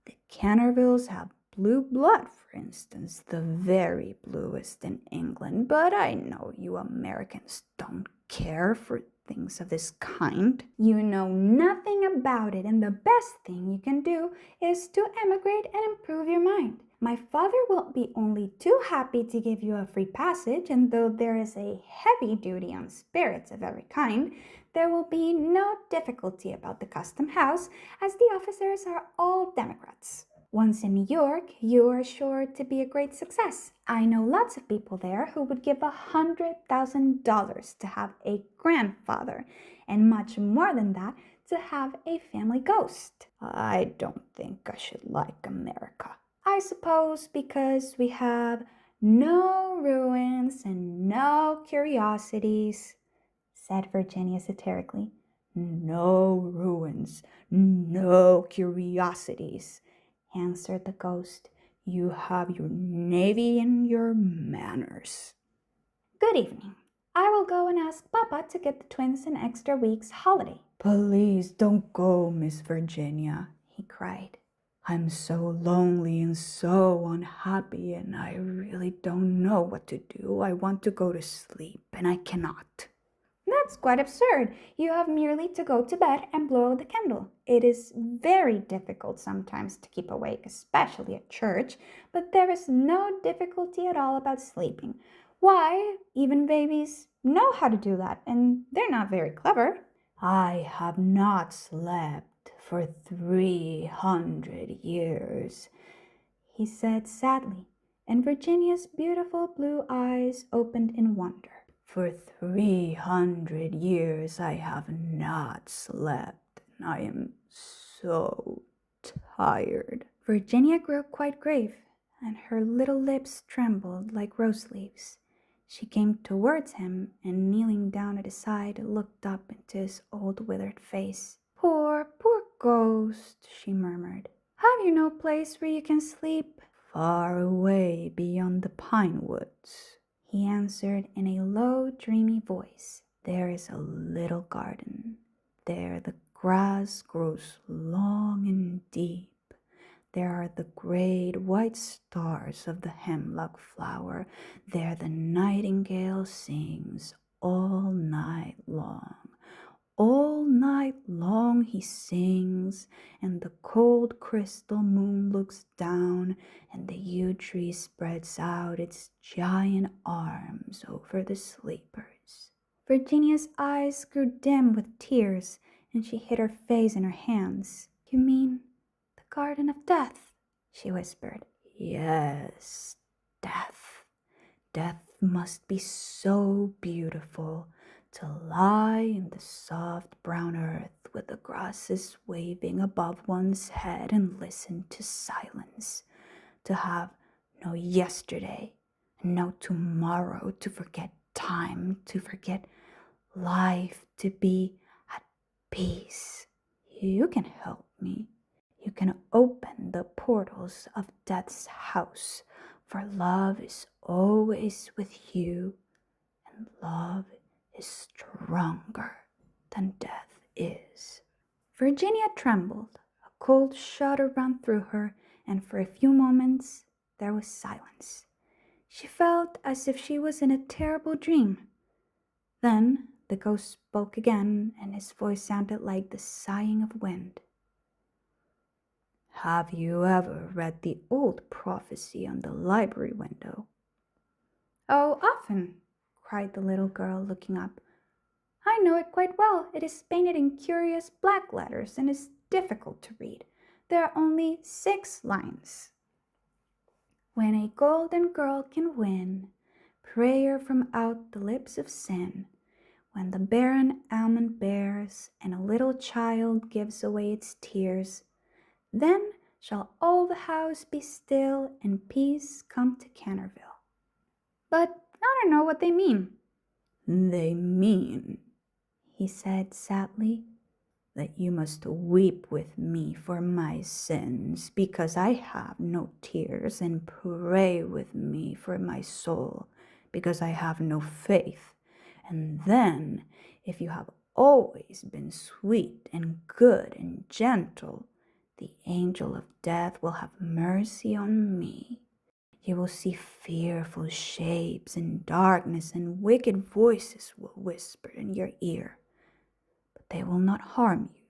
The Cantervilles have blue blood, for instance, the very bluest in England, but I know you Americans don't care for things of this kind. You know nothing about it, and the best thing you can do is to emigrate and improve your mind. My father will be only too happy to give you a free passage, and though there is a heavy duty on spirits of every kind, there will be no difficulty about the custom house, as the officers are all Democrats. Once in New York, you are sure to be a great success. I know lots of people there who would give $100,000 to have a grandfather, and much more than that to have a family ghost. I don't think I should like America. I suppose because we have no ruins and no curiosities, said Virginia satirically. No ruins, no curiosities, answered the ghost. You have your navy and your manners. Good evening. I will go and ask Papa to get the twins an extra week's holiday. Please don't go, Miss Virginia, he cried. I'm so lonely and so unhappy, and I really don't know what to do. I want to go to sleep, and I cannot. That's quite absurd. You have merely to go to bed and blow the candle. It is very difficult sometimes to keep awake, especially at church, but there is no difficulty at all about sleeping. Why, even babies know how to do that, and they're not very clever. I have not slept for 300 years, he said sadly, and Virginia's beautiful blue eyes opened in wonder. For 300 years I have not slept, and I am so tired. Virginia grew quite grave, and her little lips trembled like rose leaves. She came towards him, and kneeling down at his side, looked up into his old withered face. Poor, poor ghost, she murmured. Have you no place where you can sleep? Far away beyond the pine woods, he answered in a low, dreamy voice. There is a little garden. There the grass grows long and deep. There are the great white stars of the hemlock flower. There the nightingale sings all night long. All night long he sings, and the cold crystal moon looks down, and the yew tree spreads out its giant arms over the sleepers. Virginia's eyes grew dim with tears, and she hid her face in her hands. You mean the Garden of Death? She whispered. Yes, death. Death must be so beautiful, to lie in the soft brown earth with the grasses waving above one's head and listen to silence, to have no yesterday and no tomorrow, to forget time, to forget life, to be at peace. You can help me. You can open the portals of death's house, for love is always with you, and love is stronger than death is. Virginia trembled. A cold shudder ran through her, and for a few moments there was silence. She felt as if she was in a terrible dream. Then the ghost spoke again, and his voice sounded like the sighing of wind. Have you ever read the old prophecy on the library window? Oh, often, cried the little girl, looking up. I know it quite well. It is painted in curious black letters and is difficult to read. There are only 6 lines. When a golden girl can win prayer from out the lips of sin, when the barren almond bears and a little child gives away its tears, then shall all the house be still and peace come to Canterville. But I don't know what they mean. They mean, he said sadly, that you must weep with me for my sins, because I have no tears, and pray with me for my soul, because I have no faith. And then, if you have always been sweet and good and gentle, The angel of death will have mercy on me. You will see fearful shapes in darkness, and wicked voices will whisper in your ear. But they will not harm you,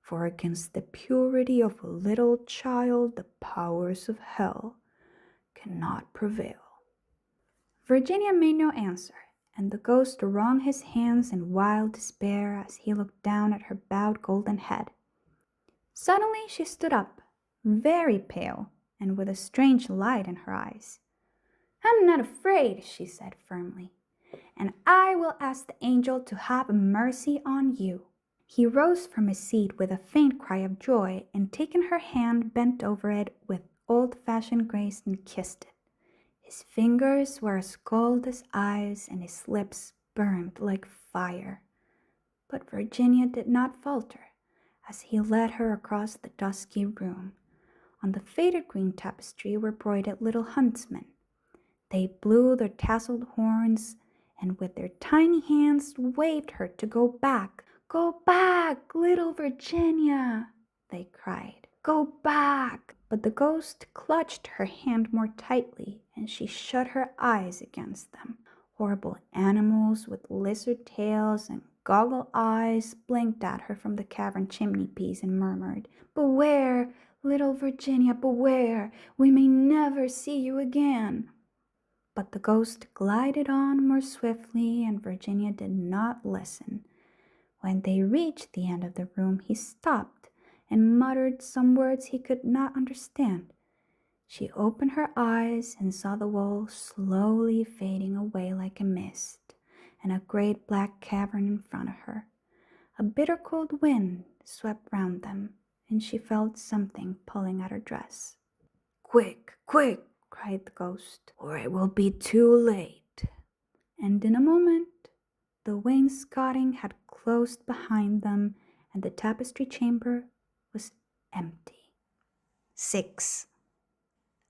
for against the purity of a little child the powers of hell cannot prevail." Virginia made no answer, and the ghost wrung his hands in wild despair as he looked down at her bowed golden head. Suddenly she stood up, very pale, and with a strange light in her eyes. "I'm not afraid," she said firmly, "and I will ask the angel to have mercy on you." He rose from his seat with a faint cry of joy, and taking her hand bent over it with old-fashioned grace and kissed it. His fingers were as cold as ice, and his lips burned like fire. But Virginia did not falter as he led her across the dusky room. On the faded green tapestry were broidered little huntsmen. They blew their tasseled horns, and with their tiny hands waved her to go back. "Go back, little Virginia," they cried. "Go back." But the ghost clutched her hand more tightly, and she shut her eyes against them. Horrible animals with lizard tails and goggle eyes blinked at her from the cavern chimney-piece and murmured, "Beware, little Virginia, beware. We may never see you again." But the ghost glided on more swiftly, and Virginia did not listen. When they reached the end of the room, he stopped and muttered some words he could not understand. She opened her eyes and saw the wall slowly fading away like a mist, and a great black cavern in front of her. A bitter cold wind swept round them, and she felt something pulling at her dress. "Quick, quick!" cried the ghost, "or it will be too late." And in a moment, the wainscoting had closed behind them, and the tapestry chamber was empty. 6.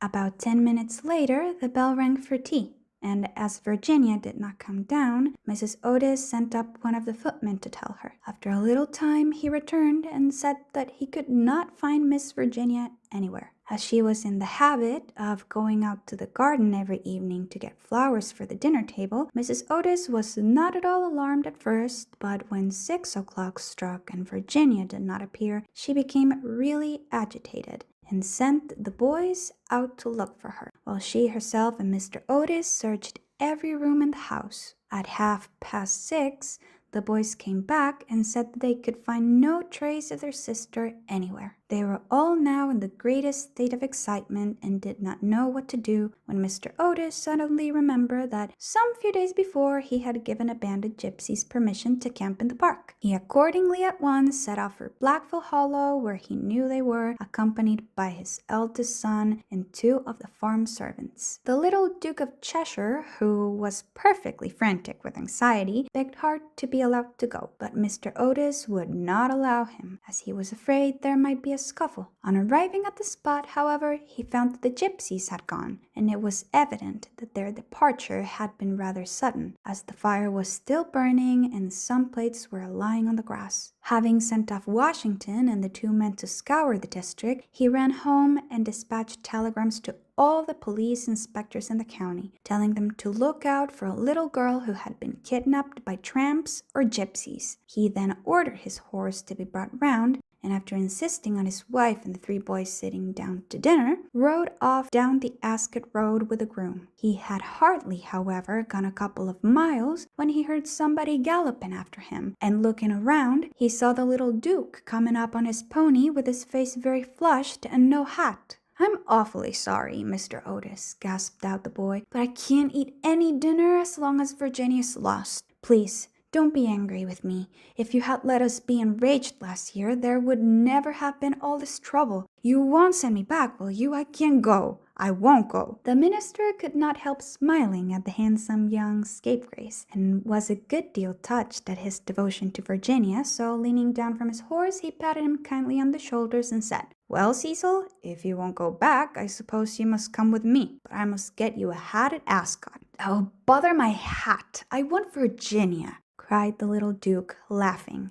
About 10 minutes later, the bell rang for tea, and as Virginia did not come down, Mrs. Otis sent up one of the footmen to tell her. After a little time, he returned and said that he could not find Miss Virginia anywhere. As she was in the habit of going out to the garden every evening to get flowers for the dinner table, Mrs. Otis was not at all alarmed at first, but when 6 o'clock struck and Virginia did not appear, she became really agitated and sent the boys out to look for her, while she herself and Mr. Otis searched every room in the house. At 6:30, the boys came back and said that they could find no trace of their sister anywhere. They were all now in the greatest state of excitement and did not know what to do when Mr. Otis suddenly remembered that some few days before he had given a band of gypsies permission to camp in the park. He accordingly at once set off for Blackville Hollow, where he knew they were, accompanied by his eldest son and 2 of the farm servants. The little Duke of Cheshire, who was perfectly frantic with anxiety, begged hard to be allowed to go, but Mr. Otis would not allow him, as he was afraid there might be a scuffle. On arriving at the spot, however, he found that the gypsies had gone, and it was evident that their departure had been rather sudden, as the fire was still burning and some plates were lying on the grass. Having sent off Washington and the 2 men to scour the district, he ran home and dispatched telegrams to all the police inspectors in the county, telling them to look out for a little girl who had been kidnapped by tramps or gypsies. He then ordered his horse to be brought round, and after insisting on his wife and the 3 boys sitting down to dinner, rode off down the Ascot Road with a groom. He had hardly, however, gone a couple of miles when he heard somebody galloping after him, and looking around, he saw the little Duke coming up on his pony with his face very flushed and no hat. "I'm awfully sorry, Mr. Otis," gasped out the boy, "but I can't eat any dinner as long as Virginia's lost. Please, don't be angry with me. If you had let us be enraged last year, there would never have been all this trouble. You won't send me back, will you? I can't go. I won't go." The minister could not help smiling at the handsome young scapegrace, and was a good deal touched at his devotion to Virginia, so leaning down from his horse, he patted him kindly on the shoulders and said, "Well, Cecil, if you won't go back, I suppose you must come with me, but I must get you a hat at Ascot." "Oh, bother my hat! I want Virginia," cried the little Duke, laughing,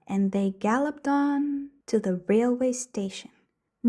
and they galloped on to the railway station.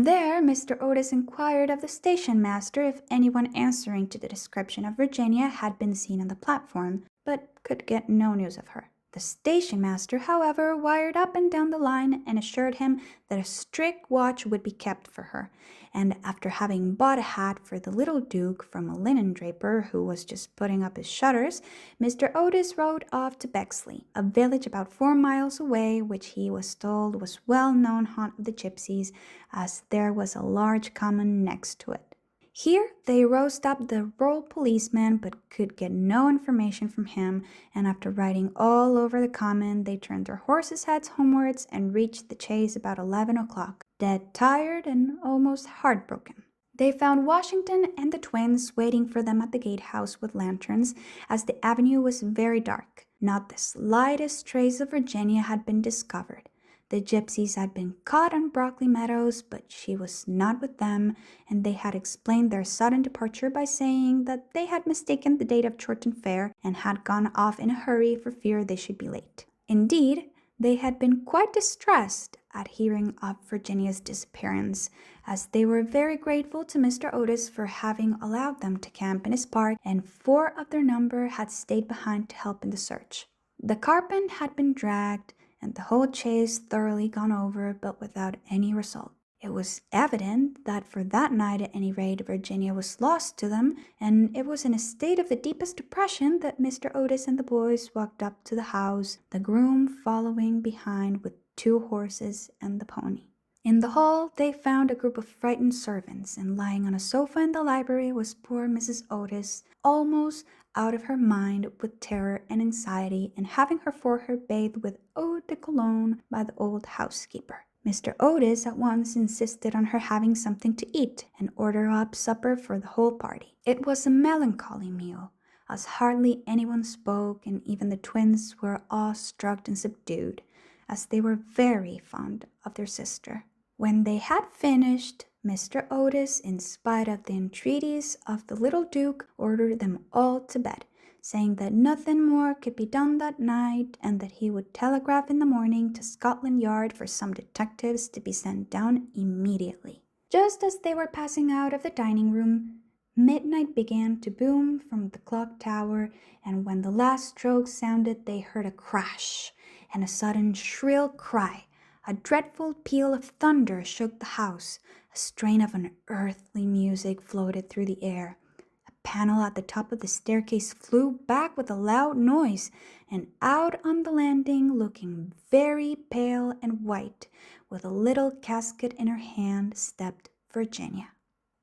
There, Mr. Otis inquired of the station master if anyone answering to the description of Virginia had been seen on the platform, but could get no news of her. The station master, however, wired up and down the line and assured him that a strict watch would be kept for her, and after having bought a hat for the little Duke from a linen draper who was just putting up his shutters, Mr. Otis rode off to Bexley, a village about 4 miles away, which he was told was well-known haunt of the gypsies, as there was a large common next to it. Here they roused up the rural policeman, but could get no information from him, and after riding all over the common, they turned their horses' heads homewards and reached the chase about 11 o'clock, dead tired and almost heartbroken. They found Washington and the twins waiting for them at the gatehouse with lanterns, as the avenue was very dark. Not the slightest trace of Virginia had been discovered. The gypsies had been caught on Brockley Meadows, but she was not with them, and they had explained their sudden departure by saying that they had mistaken the date of Chorlton Fair and had gone off in a hurry for fear they should be late. Indeed, they had been quite distressed at hearing of Virginia's disappearance, as they were very grateful to Mr. Otis for having allowed them to camp in his park, and 4 of their number had stayed behind to help in the search. The carpet had been dragged, and the whole chase thoroughly gone over, but without any result. It was evident that for that night at any rate Virginia was lost to them, and it was in a state of the deepest depression that Mr. Otis and the boys walked up to the house, the groom following behind with 2 horses and the pony. In the hall they found a group of frightened servants, and lying on a sofa in the library was poor Mrs. Otis, almost out of her mind with terror and anxiety, and having her forehead bathed with eau de cologne by the old housekeeper. Mr. Otis at once insisted on her having something to eat, and ordered up supper for the whole party. It was a melancholy meal, as hardly anyone spoke, and even the twins were awe-struck and subdued, as they were very fond of their sister. When they had finished, Mr. Otis, in spite of the entreaties of the little Duke, ordered them all to bed, saying that nothing more could be done that night, and that he would telegraph in the morning to Scotland Yard for some detectives to be sent down immediately. Just as they were passing out of the dining room, midnight began to boom from the clock tower, and when the last stroke sounded they heard a crash and a sudden shrill cry. A dreadful peal of thunder shook the house. A strain of unearthly music floated through the air. A panel at the top of the staircase flew back with a loud noise, and out on the landing, looking very pale and white, with a little casket in her hand, stepped Virginia.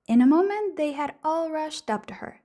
In a moment they had all rushed up to her.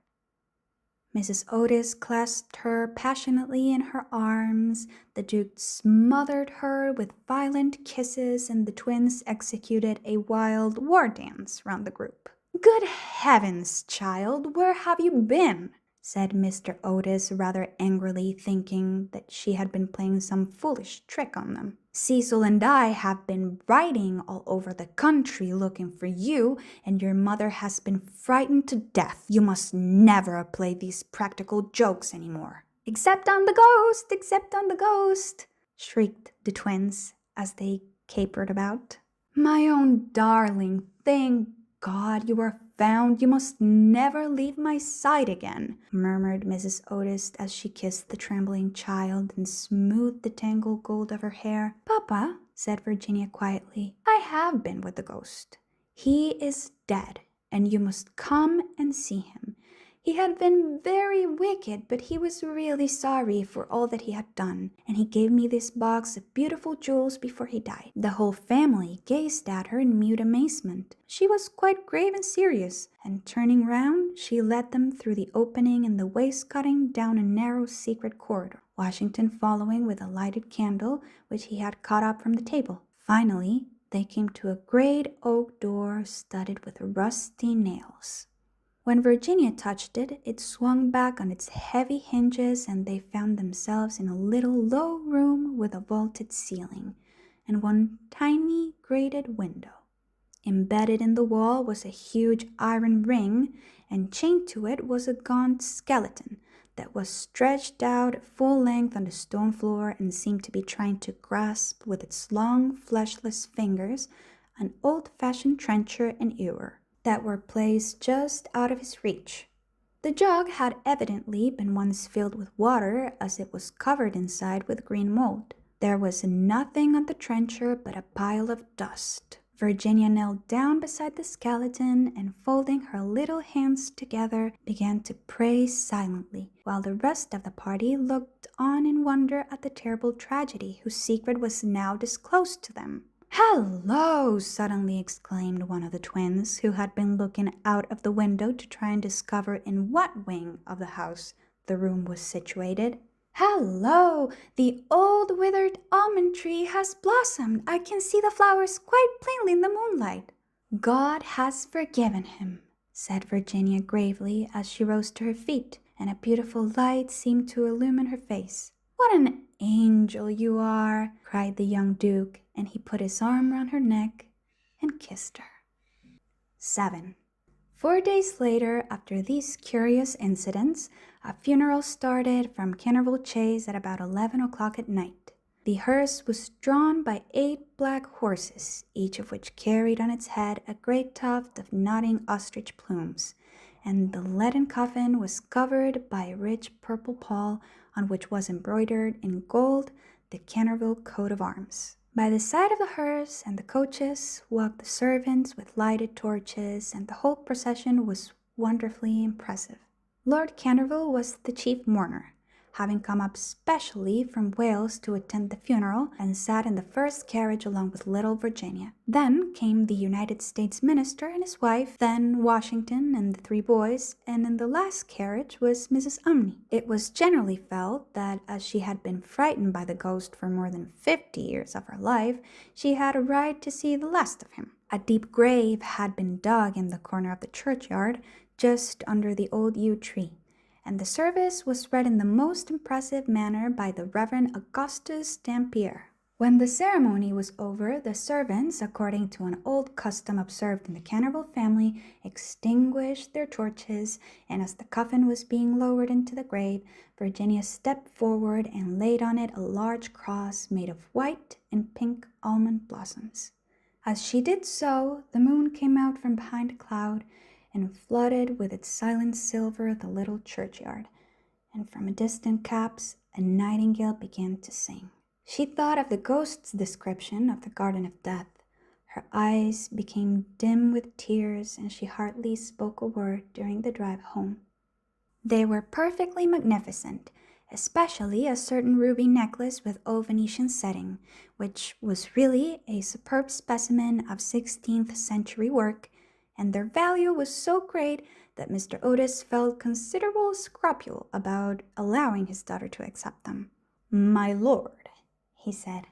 Mrs. Otis clasped her passionately in her arms, the Duke smothered her with violent kisses, and the twins executed a wild war dance round the group. "Good heavens, child, where have you been?" said Mr. Otis rather angrily, thinking that she had been playing some foolish trick on them. "Cecil and I have been riding all over the country looking for you, and your mother has been frightened to death. You must never play these practical jokes any more." "Except on the ghost! Except on the ghost!" shrieked the twins as they capered about. "My own darling, thank God you are found. You must never leave my side again," murmured Mrs. Otis as she kissed the trembling child and smoothed the tangled gold of her hair. "Papa," said Virginia quietly, "I have been with the ghost. He is dead, and you must come and see him. He had been very wicked, but he was really sorry for all that he had done, and he gave me this box of beautiful jewels before he died." The whole family gazed at her in mute amazement. She was quite grave and serious, and turning round, she led them through the opening in the wainscoting down a narrow secret corridor, Washington following with a lighted candle which he had caught up from the table. Finally, they came to a great oak door studded with rusty nails. When Virginia touched it, it swung back on its heavy hinges, and they found themselves in a little low room with a vaulted ceiling and one tiny grated window. Embedded in the wall was a huge iron ring, and chained to it was a gaunt skeleton that was stretched out at full length on the stone floor and seemed to be trying to grasp with its long fleshless fingers an old-fashioned trencher and ewer, that were placed just out of his reach. The jug had evidently been once filled with water, as it was covered inside with green mold. There was nothing on the trencher but a pile of dust. Virginia knelt down beside the skeleton and, folding her little hands together, began to pray silently, while the rest of the party looked on in wonder at the terrible tragedy whose secret was now disclosed to them. "Hello!" suddenly exclaimed one of the twins, who had been looking out of the window to try and discover in what wing of the house the room was situated. "Hello! The old withered almond tree has blossomed. I can see the flowers quite plainly in the moonlight." "God has forgiven him," said Virginia gravely as she rose to her feet, and a beautiful light seemed to illumine her face. "What an angel you are!" cried the young Duke, and he put his arm round her neck and kissed her. 7. 4 days later, after these curious incidents, a funeral started from Canterville Chase at about 11 o'clock at night. The hearse was drawn by 8 black horses, each of which carried on its head a great tuft of nodding ostrich plumes, and the leaden coffin was covered by a rich purple pall on which was embroidered in gold the Canterville coat of arms. By the side of the hearse and the coaches walked the servants with lighted torches, and the whole procession was wonderfully impressive. Lord Canterville was the chief mourner, having come up specially from Wales to attend the funeral, and sat in the first carriage along with little Virginia. Then came the United States minister and his wife, then Washington and the 3 boys, and in the last carriage was Mrs. Umney. It was generally felt that as she had been frightened by the ghost for more than 50 years of her life, she had a right to see the last of him. A deep grave had been dug in the corner of the churchyard, just under the old yew tree, and the service was read in the most impressive manner by the Reverend Augustus Dampier. When the ceremony was over, the servants, according to an old custom observed in the Canterville family, extinguished their torches, and as the coffin was being lowered into the grave, Virginia stepped forward and laid on it a large cross made of white and pink almond blossoms. As she did so, the moon came out from behind a cloud and flooded with its silent silver the little churchyard, and from a distant copse a nightingale began to sing. She thought of the ghost's description of the Garden of Death. Her eyes became dim with tears, and she hardly spoke a word during the drive home. They were perfectly magnificent, especially a certain ruby necklace with old Venetian setting, which was really a superb specimen of 16th century work, and their value was so great that Mr. Otis felt considerable scruple about allowing his daughter to accept them. "My lord," he said,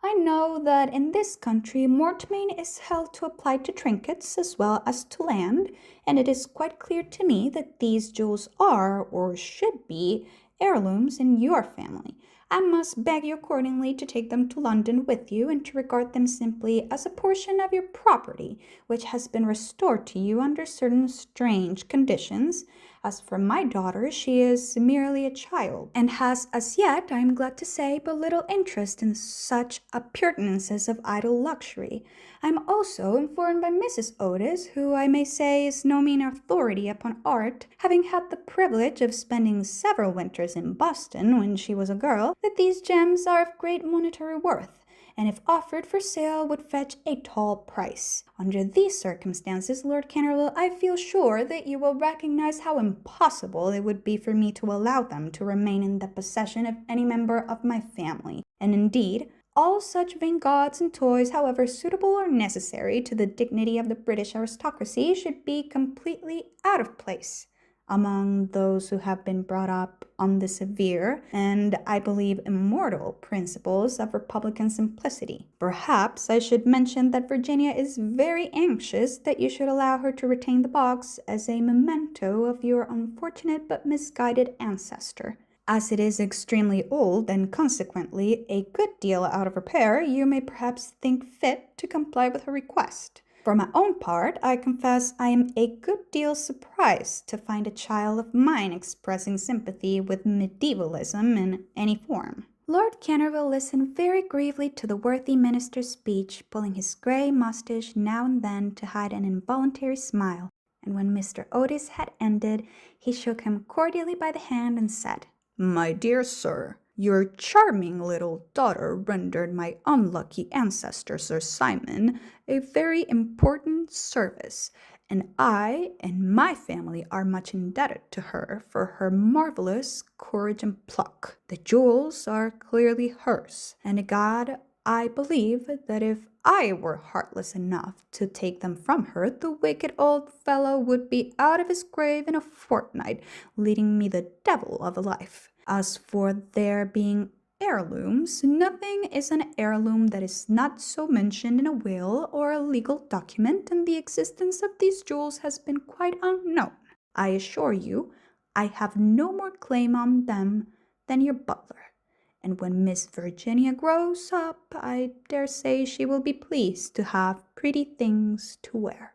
"I know that in this country mortmain is held to apply to trinkets as well as to land, and it is quite clear to me that these jewels are, or should be, heirlooms in your family. I must beg you accordingly to take them to London with you, and to regard them simply as a portion of your property, which has been restored to you under certain strange conditions. As for my daughter, she is merely a child, and has as yet, I am glad to say, but little interest in such appurtenances of idle luxury. I am also informed by Mrs. Otis, who I may say is no mean authority upon art, having had the privilege of spending several winters in Boston when she was a girl, that these gems are of great monetary worth, and if offered for sale would fetch a tall price. Under these circumstances, Lord Canterville, I feel sure that you will recognize how impossible it would be for me to allow them to remain in the possession of any member of my family, and indeed, all such vain gauds and toys, however suitable or necessary to the dignity of the British aristocracy, should be completely out of place among those who have been brought up on the severe, and I believe immortal, principles of republican simplicity. Perhaps I should mention that Virginia is very anxious that you should allow her to retain the box as a memento of your unfortunate but misguided ancestor. As it is extremely old, and consequently a good deal out of repair, you may perhaps think fit to comply with her request. For my own part, I confess I am a good deal surprised to find a child of mine expressing sympathy with medievalism in any form." Lord Canterville listened very gravely to the worthy minister's speech, pulling his grey moustache now and then to hide an involuntary smile, and when Mr. Otis had ended, he shook him cordially by the hand and said, "My dear sir, your charming little daughter rendered my unlucky ancestor Sir Simon a very important service, and I and my family are much indebted to her for her marvelous courage and pluck. The jewels are clearly hers, and God, I believe that if I were heartless enough to take them from her, the wicked old fellow would be out of his grave in a fortnight, leading me the devil of a life. As for their being heirlooms, nothing is an heirloom that is not so mentioned in a will or a legal document, and the existence of these jewels has been quite unknown. I assure you, I have no more claim on them than your butler, and when Miss Virginia grows up, I dare say she will be pleased to have pretty things to wear.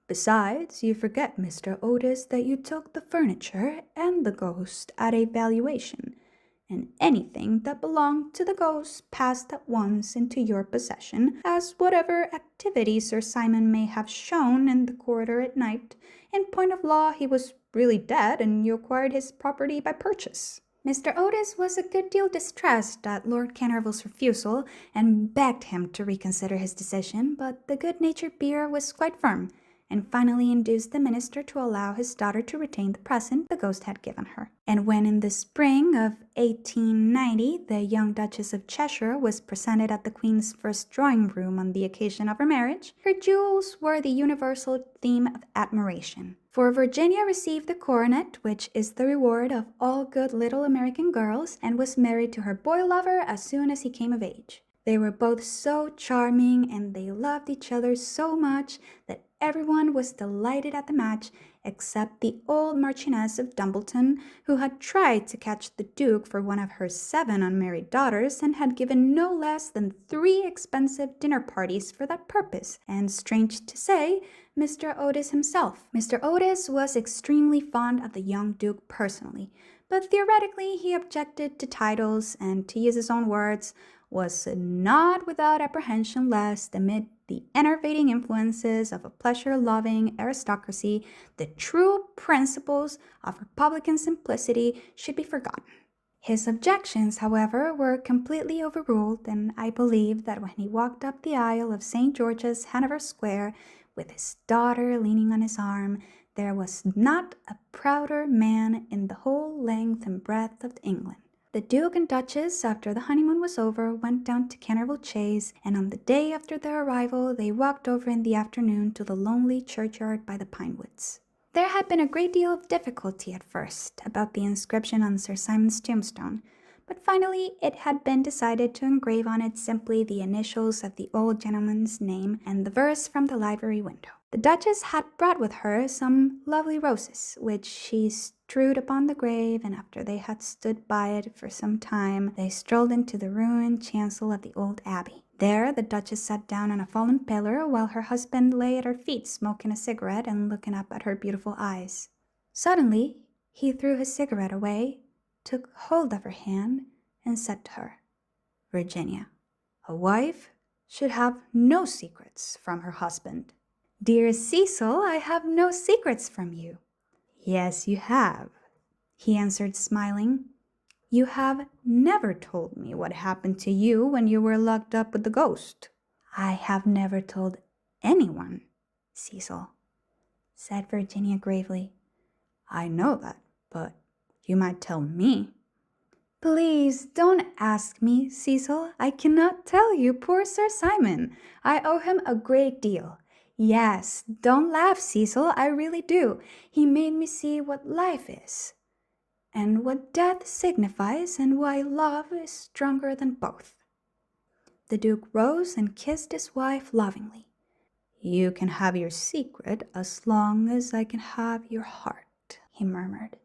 Besides, you forget, Mr. Otis, that you took the furniture and the ghost at a valuation, and anything that belonged to the ghost passed at once into your possession, as whatever activity Sir Simon may have shown in the corridor at night, in point of law he was really dead, and you acquired his property by purchase." Mr. Otis was a good deal distressed at Lord Canterville's refusal, and begged him to reconsider his decision, but the good-natured peer was quite firm, and finally induced the minister to allow his daughter to retain the present the ghost had given her. And when in the spring of 1890 the young Duchess of Cheshire was presented at the Queen's first drawing-room on the occasion of her marriage, her jewels were the universal theme of admiration. For Virginia received the coronet, which is the reward of all good little American girls, and was married to her boy lover as soon as he came of age. They were both so charming, and they loved each other so much that everyone was delighted at the match, except the old Marchioness of Dumbleton, who had tried to catch the Duke for one of her 7 unmarried daughters, and had given no less than 3 expensive dinner parties for that purpose, and, strange to say, Mr. Otis himself. Mr. Otis was extremely fond of the young Duke personally, but theoretically he objected to titles, and, to use his own words, was not without apprehension lest, amid the enervating influences of a pleasure-loving aristocracy, the true principles of republican simplicity should be forgotten. His objections, however, were completely overruled, and I believe that when he walked up the aisle of St. George's, Hanover Square, with his daughter leaning on his arm, there was not a prouder man in the whole length and breadth of England. The Duke and Duchess, after the honeymoon was over, went down to Canterville Chase, and on the day after their arrival they walked over in the afternoon to the lonely churchyard by the pine woods. There had been a great deal of difficulty at first about the inscription on Sir Simon's tombstone, but finally it had been decided to engrave on it simply the initials of the old gentleman's name and the verse from the library window. The Duchess had brought with her some lovely roses, which she strewed upon the grave, and after they had stood by it for some time, they strolled into the ruined chancel of the old abbey. There the Duchess sat down on a fallen pillar, while her husband lay at her feet smoking a cigarette and looking up at her beautiful eyes. Suddenly he threw his cigarette away, took hold of her hand, and said to her, "Virginia, a wife should have no secrets from her husband." "Dear Cecil, I have no secrets from you." "Yes, you have," he answered, smiling. "You have never told me what happened to you when you were locked up with the ghost." "I have never told anyone, Cecil," said Virginia gravely. "I know that, but you might tell me." "Please don't ask me, Cecil. I cannot tell you. Poor Sir Simon. I owe him a great deal. Yes, don't laugh, Cecil, I really do. He made me see what life is, and what death signifies, and why love is stronger than both." The Duke rose and kissed his wife lovingly. "You can have your secret as long as I can have your heart," he murmured.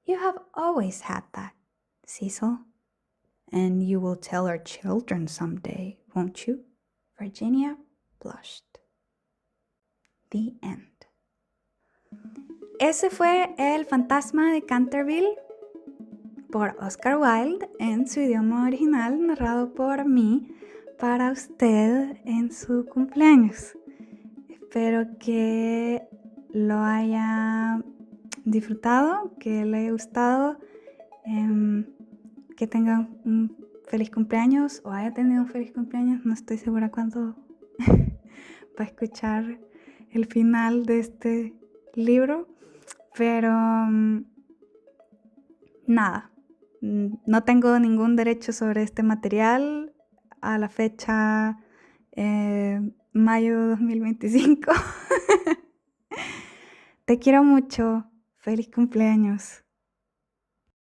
"You have always had that, Cecil." "And you will tell our children someday, won't you?" Virginia blushed. The end. Ese fue El fantasma de Canterville por Oscar Wilde en su idioma original, narrado por mí para usted en su cumpleaños. Espero que lo haya disfrutado, que le haya gustado, que tenga un feliz cumpleaños o haya tenido un feliz cumpleaños. No estoy segura cuándo va a escuchar el final de este libro, pero nada, no tengo ningún derecho sobre este material a la fecha mayo de 2025. Te quiero mucho. Feliz cumpleaños.